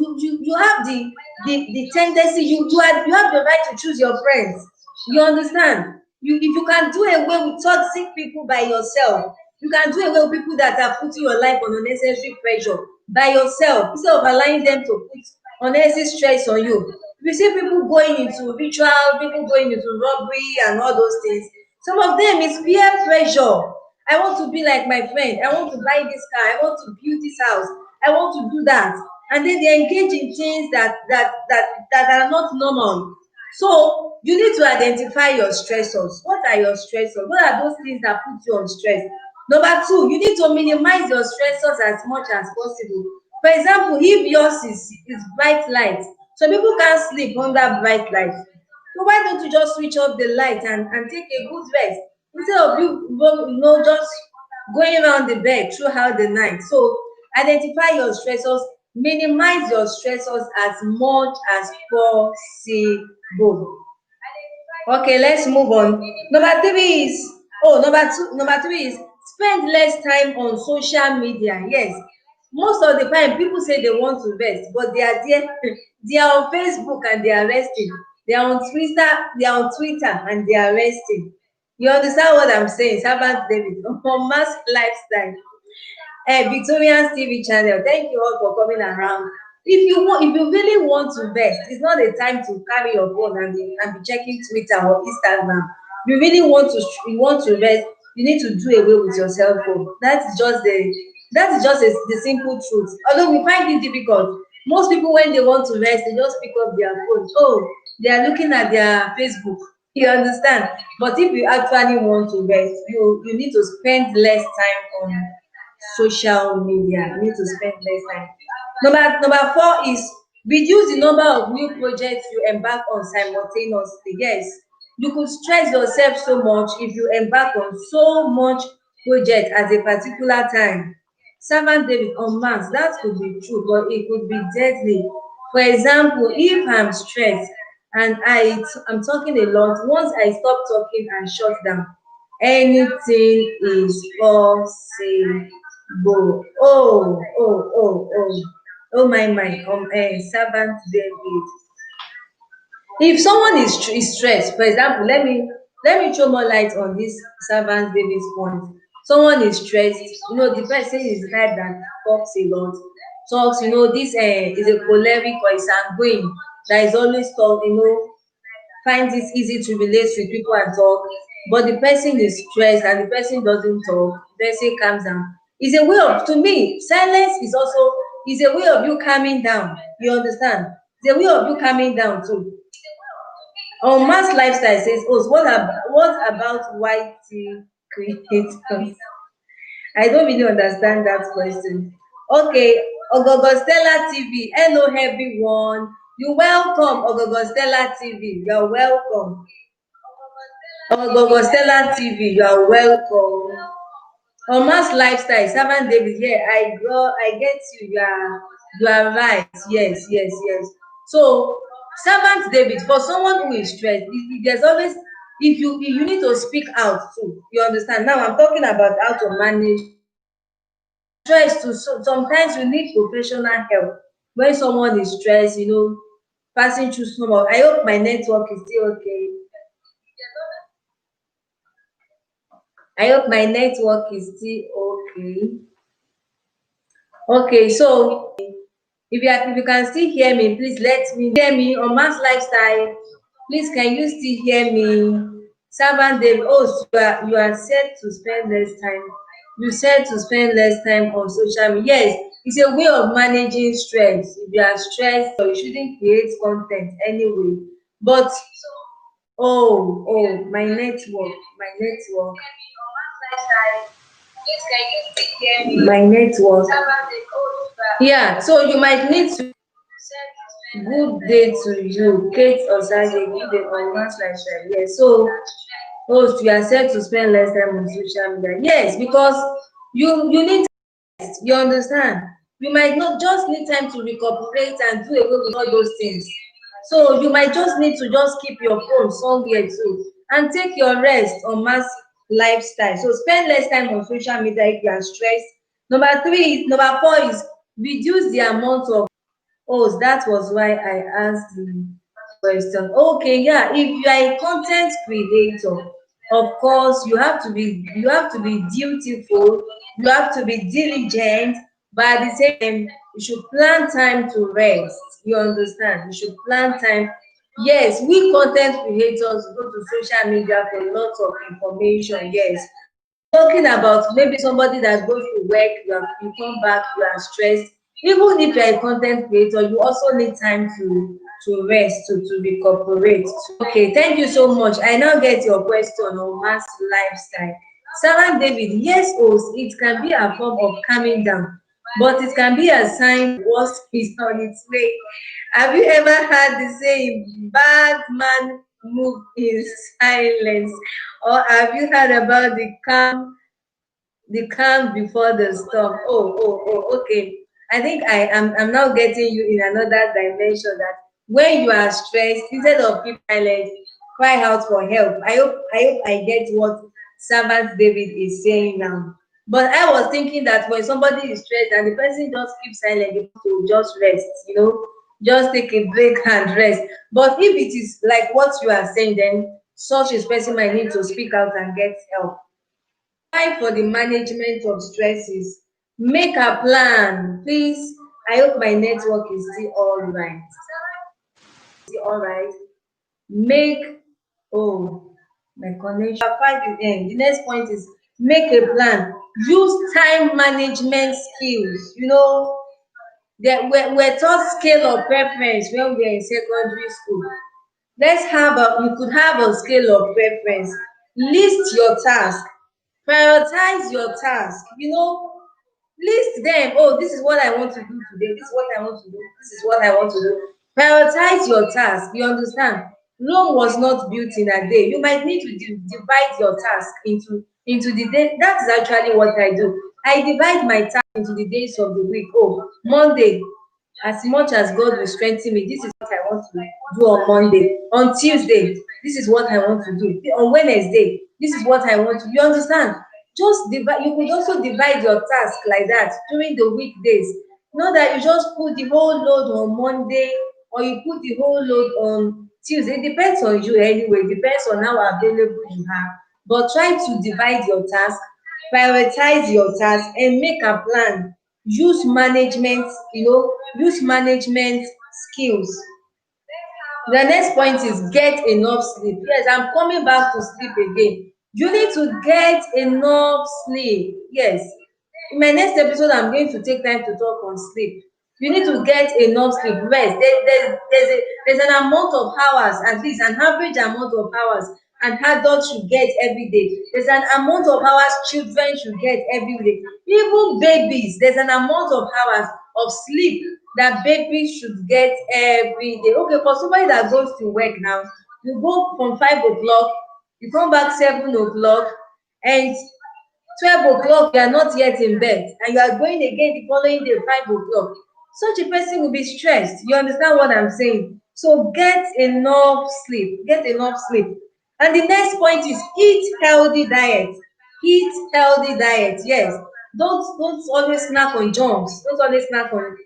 tendency, you have the right to choose your friends. You understand? If you can do away with toxic people by yourself, you can do away with people that are putting your life on unnecessary pressure by yourself instead of allowing them to put unnecessary stress on you. You see people going into ritual, people going into robbery and all those things. Some of them is peer pressure. I want to be like my friend. I want to buy this car. I want to build this house. I want to do that. and then they engage in things that are not normal. So you need to identify your stressors. What are your stressors? What are those things that put you on stress? Number two, you need to minimize your stressors as much as possible. For example, if yours is bright light, some people can't sleep under bright light. So why don't you just switch off the light and take a good rest instead of just going around the bed throughout the night. So identify your stressors, minimize your stressors as much as possible. Okay, let's move on. Number three is spend less time on social media. Yes, most of the time people say they want to rest, but they are there, they are on Facebook and they are resting. They are on Twitter and they are resting. You understand what I'm saying? Servant David on mass lifestyle. Victorian TV channel, thank you all for coming around. If you really want to rest, it's not a time to carry your phone and be checking Twitter or Instagram. If you want to rest, you need to do away with your cell phone. The simple truth. Although we find it difficult, most people when they want to rest, they just pick up their phone. Oh, they are looking at their Facebook. You understand? But if you actually want to rest, you need to spend less time on social media. You need to spend less time. Number four is reduce the number of new projects you embark on simultaneously. Yes, you could stress yourself so much if you embark on so much project at a particular time. Servant David on Mars, that could be true, but it could be deadly. For example, if I'm stressed and I'm talking a lot, once I stop talking and shut down, anything is possible. Oh my, Servant David. If someone is stressed, for example, let me throw more light on this Servant David's point. Someone is stressed, the person is the type that talks a lot, this is a choleric or a sanguine that is always finds it easy to relate with people and talk, but the person is stressed and the person doesn't talk, the person calms down. It's a way of, to me, silence is a way of you calming down. You understand? It's a way of you calming down too. Mass lifestyle says, oh, what about white tea creators? I don't really understand that question. Okay, Ogogostella TV. Hello everyone. You welcome Ogogostella TV. You're welcome. Ogogostella TV, you are welcome. Mass lifestyle, Servant David. Yeah, I get you. You are right. Yes, yes, yes. So, Servant David, for someone who is stressed, there's always, if you need to speak out too. You understand? Now I'm talking about how to manage stress too. So sometimes you need professional help when someone is stressed. Passing through so much. I hope my network is still okay. I hope my network is still okay. Okay, so if you can still hear me, please let me hear me on Mass Lifestyle. Please, can you still hear me? Servant Dave, oh, so you are set to spend less time. You said to spend less time on social media. Yes, it's a way of managing stress. If you are stressed, you shouldn't create content anyway. But my network. Yeah, so you might need to. Good day to you, Kate Osage. Good day on Mass Lifestyle. Yes, so host, you are set to spend less time on social media. Yes, because you need, you understand. You might not just need time to recuperate and do away with all those things. So you might just need to just keep your phone somewhere too and take your rest on Mass Lifestyle. So spend less time on social media if you are stressed. Number four is reduce the amount of. Oh, that was why I asked the question. Okay, yeah. If you are a content creator, of course, you have to be dutiful, you have to be diligent, but at the same time, you should plan time to rest. You understand? You should plan time. Yes, we content creators go to social media for lots of information. Yes, talking about maybe somebody that goes to work, you come back, you are stressed. Even if you're a content creator, you also need time to rest, to recuperate. Okay, thank you so much. I now get your question on mass lifestyle. Sarah David, yes, oh, it can be a form of calming down, but it can be a sign what is on its way. Have you ever heard the saying, bad man move in silence? Or have you heard about the calm before the storm? Okay. I think I'm now getting you in another dimension that when you are stressed, instead of keep silent, cry out for help. I hope I get what Servant David is saying now. But I was thinking that when somebody is stressed and the person just keeps silent, they want to just rest, just take a break and rest. But if it is like what you are saying, then such a person might need to speak out and get help. Time for the management of stresses. Make a plan, please. I hope my network is still all right. Still all right. Make oh my connection. 5 The next point is make a plan. Use time management skills. That we're taught scale of preference when we're in secondary school. You could have a scale of preference. List your task, prioritize your task, list them. Oh, this is what I want to do today, this is what I want to do, this is what I want to do. Prioritize your task, you understand. Rome was not built in a day. You might need to divide your task into the day. That is actually what I do. I divide my task into the days of the week. Oh, Monday, as much as God will strengthen me, this is what I want to do on Monday. On Tuesday, this is what I want to do. On Wednesday, this is what I want to do. You understand? Just divide. You could also divide your task like that during the weekdays. Not that you just put the whole load on Monday or you put the whole load on Tuesday. It depends on you anyway. It depends on how available you have. But try to divide your task, prioritize your task, and make a plan. Use management skills. The next point is get enough sleep. Yes, I'm coming back to sleep again. You need to get enough sleep. Yes. In my next episode, I'm going to take time to talk on sleep. You need to get enough sleep. Rest. There's an amount of hours, at least an average amount of hours an adult should get every day. There's an amount of hours children should get every day. Even babies, there's an amount of hours of sleep that babies should get every day. Okay, for somebody that goes to work now, you go from 5 o'clock, you come back 7 o'clock, and 12 o'clock you are not yet in bed, and you are going again the following day 5 o'clock. Such a person will be stressed. You understand what I'm saying? So get enough sleep. Get enough sleep. And the next point is eat healthy diet. Eat healthy diet. Yes. Don't always snack on junks. Don't always snack on,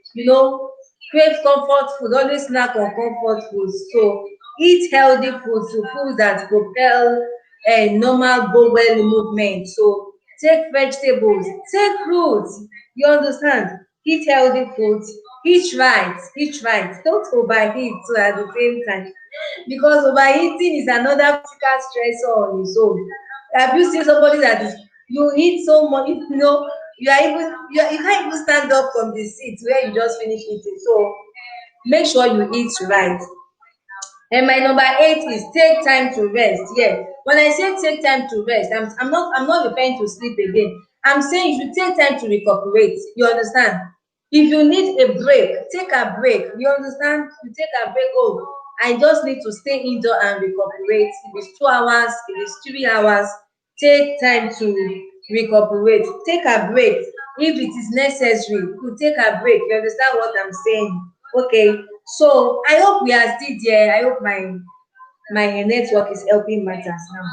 crave comfort food. Always snack on comfort foods. So eat healthy foods, so foods that propel normal bowel movement. So take vegetables, take fruits. You understand? Eat healthy foods. Eat right. Eat right. Don't overeat too at the same time, because overeating is another physical stressor on its own. Have you seen somebody that is you eat so much, you can't even stand up from the seat where you just finish eating. So make sure you eat right. And my number 8 is take time to rest. Yeah. When I say take time to rest, I'm not referring to sleep again. I'm saying you should take time to recuperate. You understand? If you need a break, take a break. You understand? You take a break. Oh, I just need to stay indoor and recuperate. If it's 2 hours, if it's 3 hours, take time to recuperate. Take a break. If it is necessary, you could take a break. You understand what I'm saying? Okay. So I hope we are still there. I hope my network is helping matters now.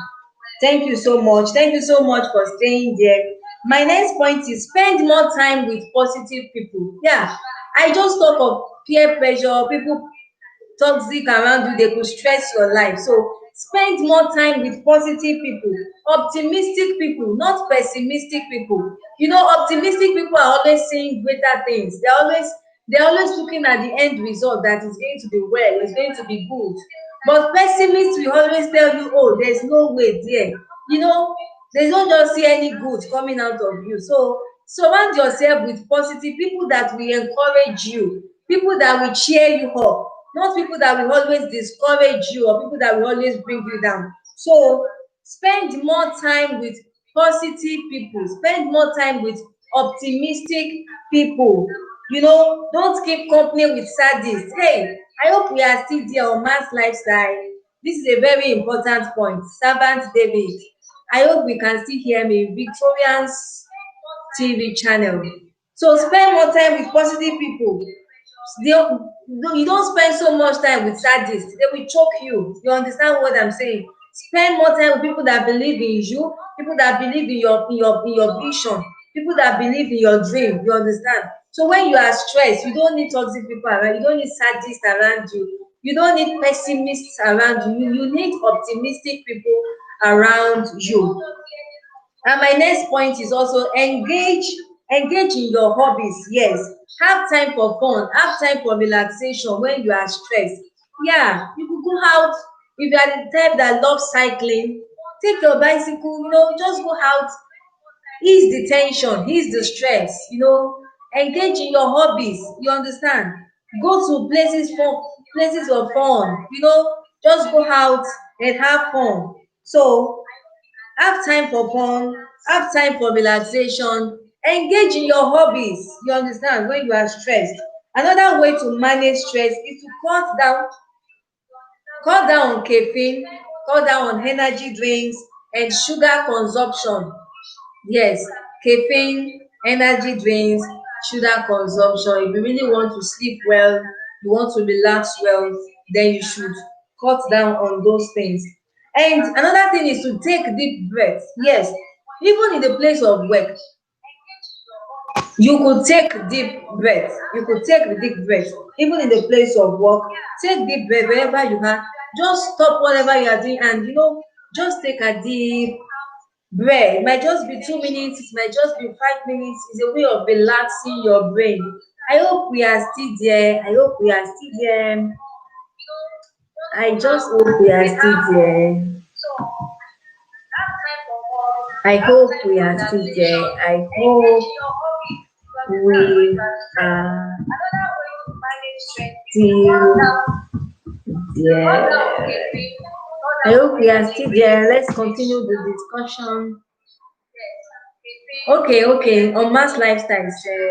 Thank you so much. Thank you so much for staying there. My next point is spend more time with positive people. Yeah, I just talk of peer pressure, people toxic around you, they could stress your life. So spend more time with positive people, optimistic people, not pessimistic people. Optimistic people are always saying greater things. They're always looking at the end result, that is going to be well, it's going to be good. But pessimists will always tell you, oh, there's no way there. You know, they don't just see any good coming out of you. So Surround yourself with positive people that will encourage you, people that will cheer you up, not people that will always discourage you or people that will always bring you down. So spend more time with positive people, spend more time with optimistic people. Don't keep company with sadists. Hey, I hope we are still there on mass lifestyle. This is a very important point. Servant David, I hope we can still hear me. Victorians TV channel. So spend more time with positive people. You don't spend so much time with sadists. They will choke you. You understand what I'm saying? Spend more time with people that believe in you, people that believe in your vision, people that believe in your dream. You understand? So when you are stressed, you don't need toxic people around. You don't need sadists around you. You don't need pessimists around you. You need optimistic people around you. And my next point is also engage in your hobbies. Yes, have time for fun, have time for relaxation when you are stressed. Yeah, you could go out. If you are the type that loves cycling, take your bicycle, just go out, ease the tension, ease the stress, engage in your hobbies. You understand? Go to places of fun, just go out and have fun. So have time for fun, have time for relaxation, engage in your hobbies. You understand? When you are stressed, another way to manage stress is to cut down on caffeine, cut down on energy drinks and sugar consumption. Yes, caffeine, energy drinks, sugar consumption. If you really want to sleep well, you want to relax well, then you should cut down on those things. And another thing is to take deep breaths. Yes, even in the place of work, you could take deep breath. You could take the deep breath. Even in the place of work, take deep breath wherever you are. Just stop whatever you are doing and just take a deep breath. It might just be 2 minutes, it might just be 5 minutes. It's a way of relaxing your brain. I hope we are still there. I hope we are still there. I just hope we are still there. I hope we are still there. I hope we are still there. I hope we are still there. Let's continue the discussion. Okay. On mass lifestyle said,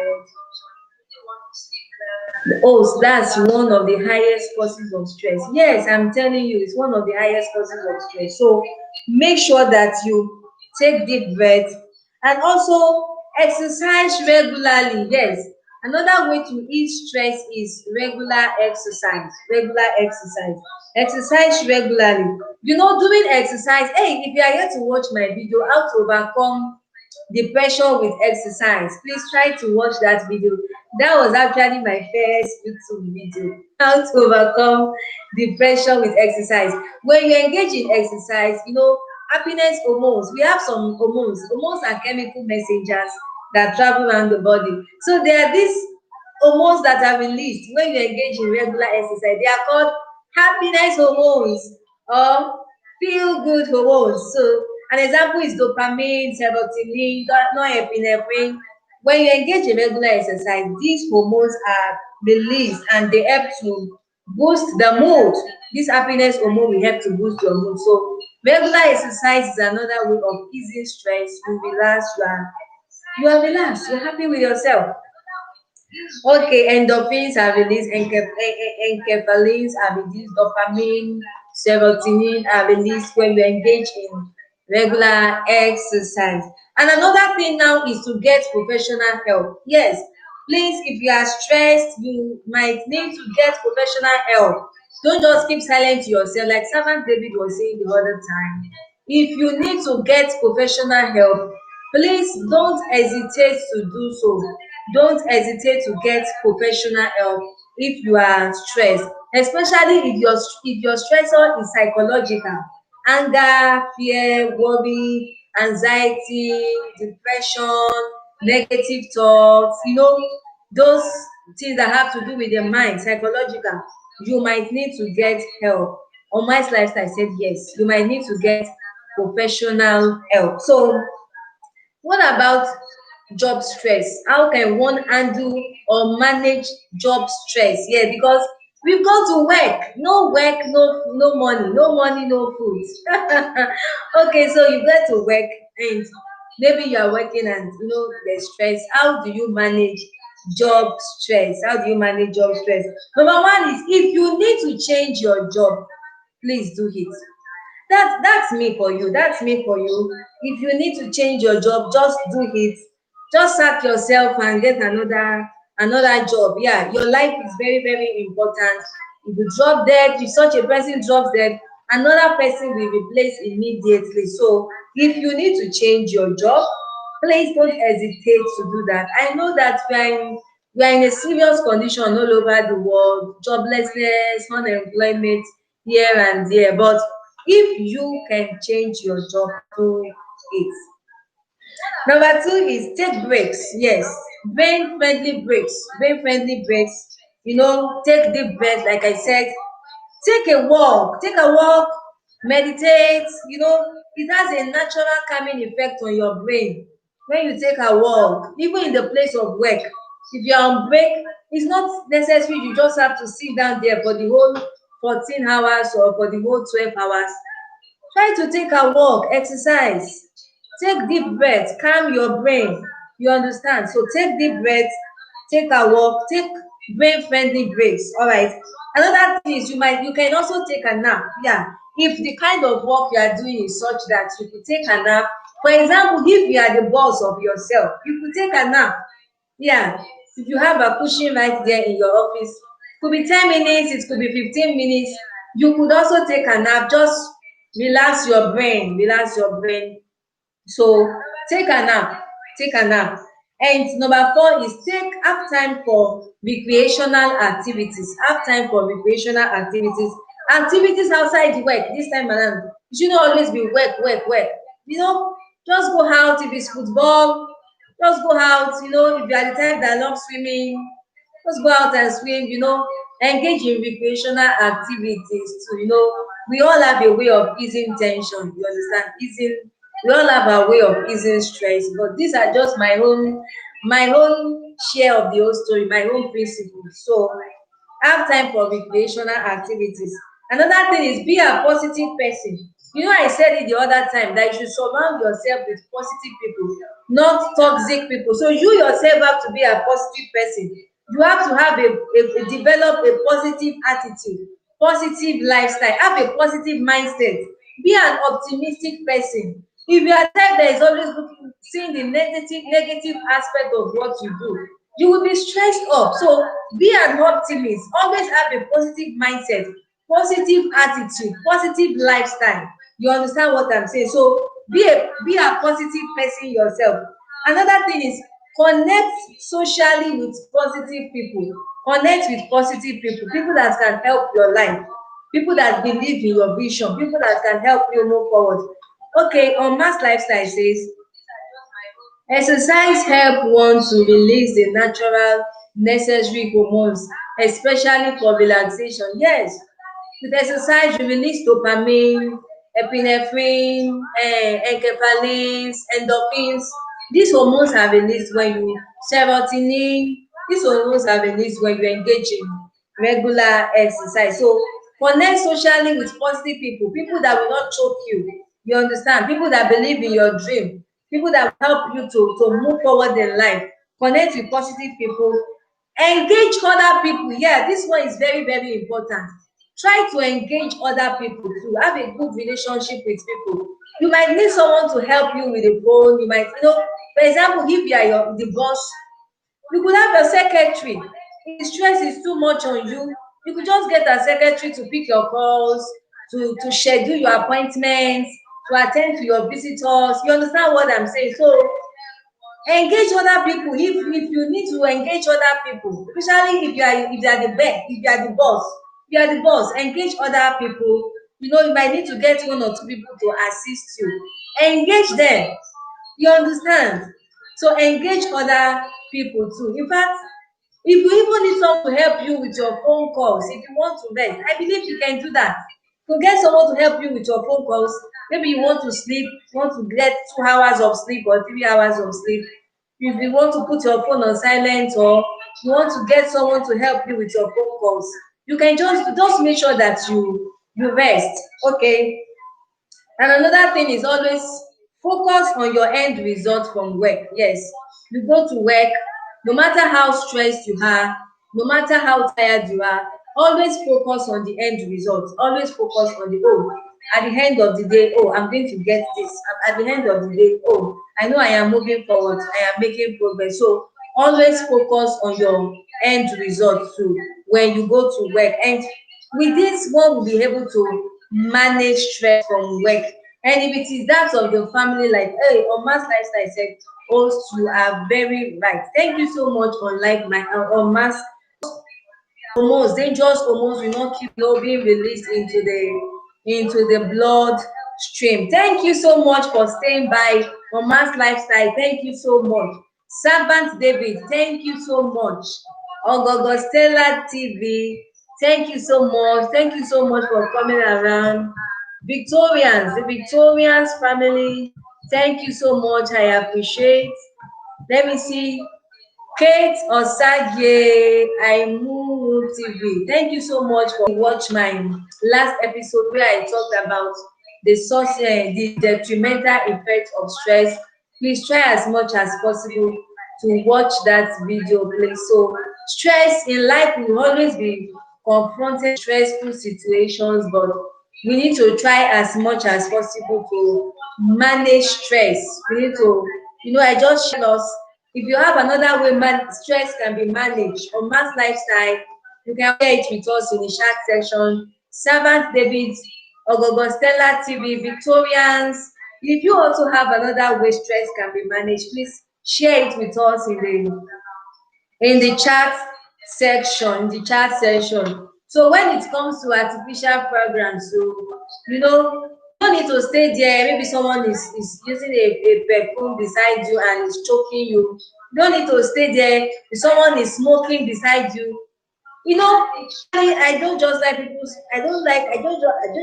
oh, so that's one of the highest causes of stress. Yes, I'm telling you, it's one of the highest causes of stress. So make sure that you take deep breath and also exercise regularly. Yes, another way to ease stress is regular exercise. Regular exercise. Exercise regularly. Doing exercise. Hey, if you are here to watch my video, how to overcome depression with exercise, please try to watch that video. That was actually my first YouTube video, how to overcome depression with exercise. When you engage in exercise, happiness hormones, we have some hormones are chemical messengers that travel around the body. So there are these hormones that are released when you engage in regular exercise. They are called happiness hormones or feel good hormones. So an example is dopamine, serotonin, norepinephrine. When you engage in regular exercise, these hormones are released and they help to boost the mood. This happiness hormone will help to boost your mood. So regular exercise is another way of easing stress. You relax, you are relaxed, you're happy with yourself. Okay, endorphins are released, enkephalins are released, dopamine, serotonin are released when you engage in regular exercise. And another thing now is to get professional help. Yes, please, if you are stressed, you might need to get professional help. Don't just keep silent to yourself, like Servant David was saying the other time. If you need to get professional help, please don't hesitate to do so. Don't hesitate to get professional help if you are stressed, especially if your stressor is psychological. Anger, fear, worry, anxiety, depression, negative thoughts, those things that have to do with the mind, psychological. You might need to get help. On my lifestyle said yes, you might need to get professional help. So what about job stress? How can one handle or manage job stress? Yeah, because we've got to work, no money, no money, no food. Okay, so you got to work, and maybe you are working and there's stress. How do you manage job stress? How do you manage job stress? Number one is, if you need to change your job, please do it. That's me for you. That's me for you. If you need to change your job, just do it. Just sack yourself and get another job. Yeah, your life is very, very important. If you drop dead, if such a person drops dead, another person will replace immediately. So if you need to change your job, please don't hesitate to do that. I know that we are in a serious condition all over the world, joblessness, unemployment here and there. But if you can change your job, do it. Number two is take breaks. Yes, brain friendly breaks. Brain friendly breaks. Take deep breath, like I said. Take a walk, meditate. It has a natural calming effect on your brain when you take a walk, even in the place of work. If you're on break, it's not necessary you just have to sit down there for the whole 14 hours or for the whole 12 hours. Try to take a walk, exercise, take deep breath, calm your brain. You understand? So take deep breath, take a walk, take brain friendly breaks. All right. Another thing is, you can also take a nap. Yeah. If the kind of work you are doing is such that you could take a nap. For example, if you are the boss of yourself, you could take a nap. Yeah. If you have a cushion right there in your office, it could be 10 minutes, it could be 15 minutes. You could also take a nap. Just relax your brain, relax your brain. So take a nap, take a nap. And number four is, have time for recreational activities. Have time for recreational activities. Activities outside the work this time around. It should not always be work, work, work. Just go out. If it's football, just go out. If you are the type that loves swimming, just go out and swim. Engage in recreational activities too. We all have a way of easing tension. You understand? We all have our way of easing stress, but these are just my own share of the whole story, my own principles. So have time for recreational activities. Another thing is, be a positive person. I said it the other time that you should surround yourself with positive people, not toxic people. So you yourself have to be a positive person. You have to have develop a positive attitude, positive lifestyle, have a positive mindset, be an optimistic person. If you are type that is always seeing the negative aspect of what you do, you will be stressed up. So be an optimist, always have a positive mindset, positive attitude, positive lifestyle. You understand what I'm saying? So be a positive person yourself. Another thing is, connect socially with positive people. Connect with positive people that can help your life, people that believe in your vision, people that can help you move forward. Okay, on Mass Lifestyle says, exercise help one to release the natural necessary hormones, especially for relaxation. Yes, with exercise you release dopamine, epinephrine, enkephalins, endorphins. These hormones are released when you serotonin. These hormones are released when you engage in regular exercise. So connect socially with positive people that will not choke you. You understand? People that believe in your dream, people that will help you to move forward in life. Connect with positive people. Engage other people. Yeah, this one is very, very important. Try to engage other people too. Have a good relationship with people. You might need someone to help you with the phone. You might, for example, if you are the boss, you could have a secretary. If stress is too much on you, you could just get a secretary to pick your calls, to schedule your appointments, to attend to your visitors. You understand what I'm saying? So engage other people. If you need to engage other people, especially if you are the boss, engage other people. You might need to get one or two people to assist you. Engage them. You understand? So engage other people too. In fact, if you even need someone to help you with your phone calls, if you want to rest, I believe you can do that. To get someone to help you with your phone calls, maybe you want to sleep, you want to get 2 hours of sleep or 3 hours of sleep, if you want to put your phone on silent, or you want to get someone to help you with your phone calls, you can just make sure that you rest. Okay. And another thing is always focus on your end result from work. Yes, you go to work, no matter how stressed you are, no matter how tired you are, always focus on the end result. Always focus on the, oh, at the end of the day, oh, I'm going to get this. At the end of the day, oh, I know I am moving forward, I am making progress. So always focus on your end result too when you go to work. And with this, one will be able to manage stress from work. And if it is that of your family, like, hey, on mass lifestyle said, host, you are very right. Thank you so much on like my on mass hormones, dangerous hormones will not keep being released into the blood stream. Thank you so much for staying by on mass lifestyle. Thank you so much. Servant David, thank you so much. Ogogo Stella TV, thank you so much. Thank you so much for coming around. Victorians, the Victorians family, thank you so much. I appreciate. Let me see. Kate Osage Aimu TV, thank you so much for watching my last episode where I talked about the source, the detrimental effect of stress. Please try as much as possible to watch that video, please. So, stress in life will always be confronted with stressful situations, but we need to try as much as possible to manage stress. We need to, I just share us. If you have another way stress can be managed on mass lifestyle, you can share it with us in the chat section. Servant David, Ogogo Stella TV, Victorians. If you also have another way stress can be managed, please share it with us in the chat section, So when it comes to artificial programs, so you don't need to stay there. Maybe someone is using a perfume beside you and is choking you. You don't need to stay there. If someone is smoking beside you, I don't just like people. I don't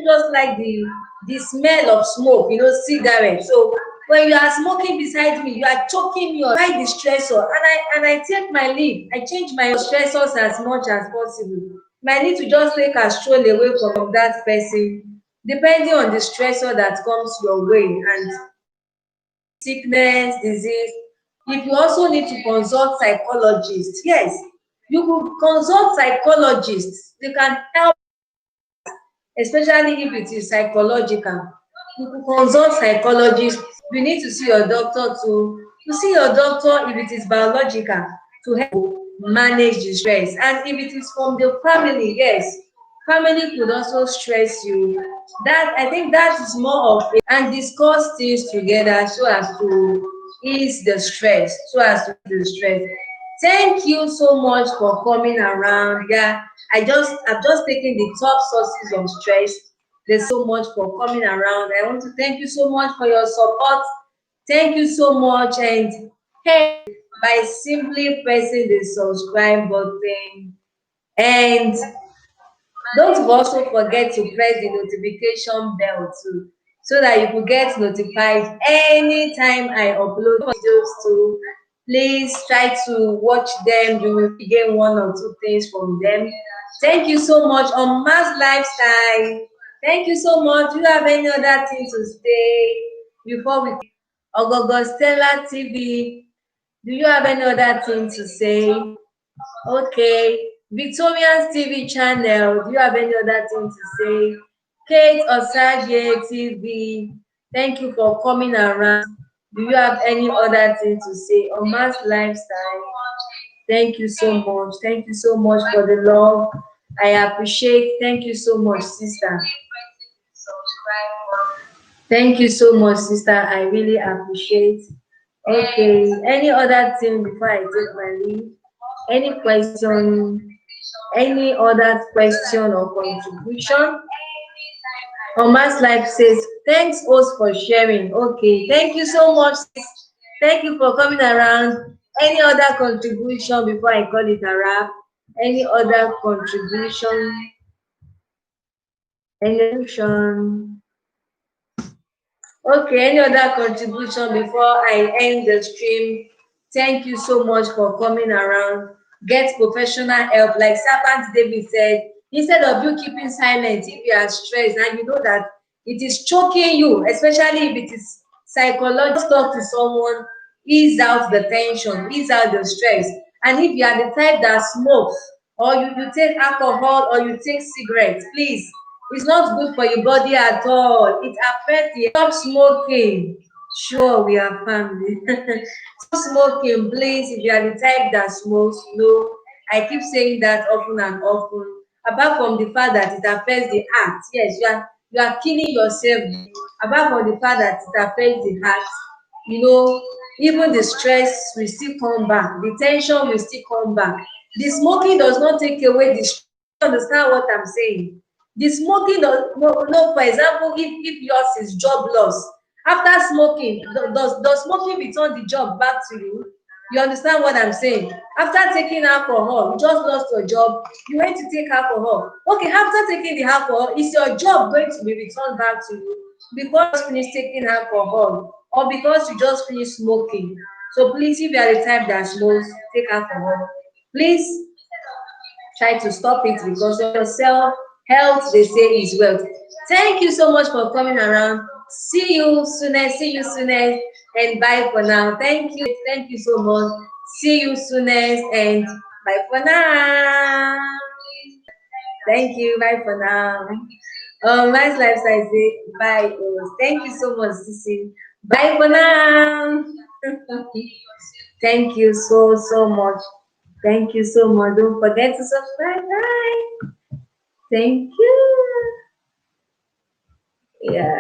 just like the smell of smoke. Cigarette. So when you are smoking beside me, you are choking me or by the stressor, and I take my leave. I change my stressors as much as possible. I need to just take a stroll away from that person, depending on the stressor that comes your way, and sickness, disease. If you also need to consult psychologists, yes, you could consult psychologists. They can help, especially if it is psychological. You could consult psychologists. You need to see your doctor to see your doctor if it is biological, to help manage the stress. And if it is from the family, yes, family could also stress you. That, I think, that is more of it, and discuss things together so as to ease the stress. Thank you so much for coming around. Yeah, I've just taken the top sources of stress. There's so much for coming around. I want to thank you so much for your support. Thank you so much. And hey, by simply pressing the subscribe button, and don't also forget to press the notification bell too, so that you will get notified anytime I upload videos too. Please try to watch them. You will gain one or two things from them. Thank you so much on Mass Lifestyle. Thank you so much. Do you have any other thing to say before we Ogogo Stella TV? Do you have any other thing to say? Okay. Victoria's TV channel, do you have any other thing to say? Kate Osage TV, thank you for coming around. Do you have any other thing to say? On Mass Lifestyle, thank you so much. Thank you so much for the love. I appreciate. Thank you so much, sister. Thank you so much, sister. I really appreciate. Okay. Any other thing before I take my leave? Any question? Any other question or contribution? Omas Life says, thanks, host, for sharing. Okay, thank you so much. Thank you for coming around. Any other contribution before I call it a wrap? Any other contribution? Any contribution? Okay, any other contribution before I end the stream? Thank you so much for coming around. Get professional help. Like Serpent David said, instead of you keeping silent, if you are stressed and you know that it is choking you, especially if it is psychological, just talk to someone, ease out the tension, ease out the stress. And if you are the type that smokes, or you take alcohol, or you take cigarettes, please, it's not good for your body at all. It affects you. Stop smoking. Sure, we are family. Stop smoking, please. If you are the type that smokes, no. I keep saying that often and often. Apart from the fact that it affects the heart, yes, you are killing yourself. Apart from the fact that it affects the heart, you know, even the stress will still come back, the tension will still come back. The smoking does not take away the stress. Understand what I'm saying? The smoking does no, for example, if yours is job loss, after smoking, does smoking return the job back to you? You understand what I'm saying? After taking alcohol, you just lost your job, you went to take alcohol. Okay, after taking the alcohol, is your job going to be returned back to you because you finished taking alcohol, or because you just finished smoking? So please, if you are the type that smokes, take alcohol, please try to stop it, because yourself health, they say, is wealth. Thank you so much for coming around. See you soonest, and bye for now. Thank you so much. See you soonest, and bye for now. Thank you, bye for now. Nice lifestyle say bye. Oh, thank you so much, Sissy. Bye for now. Thank you so much. Thank you so much. Don't forget to subscribe. Bye. Thank you. Yeah.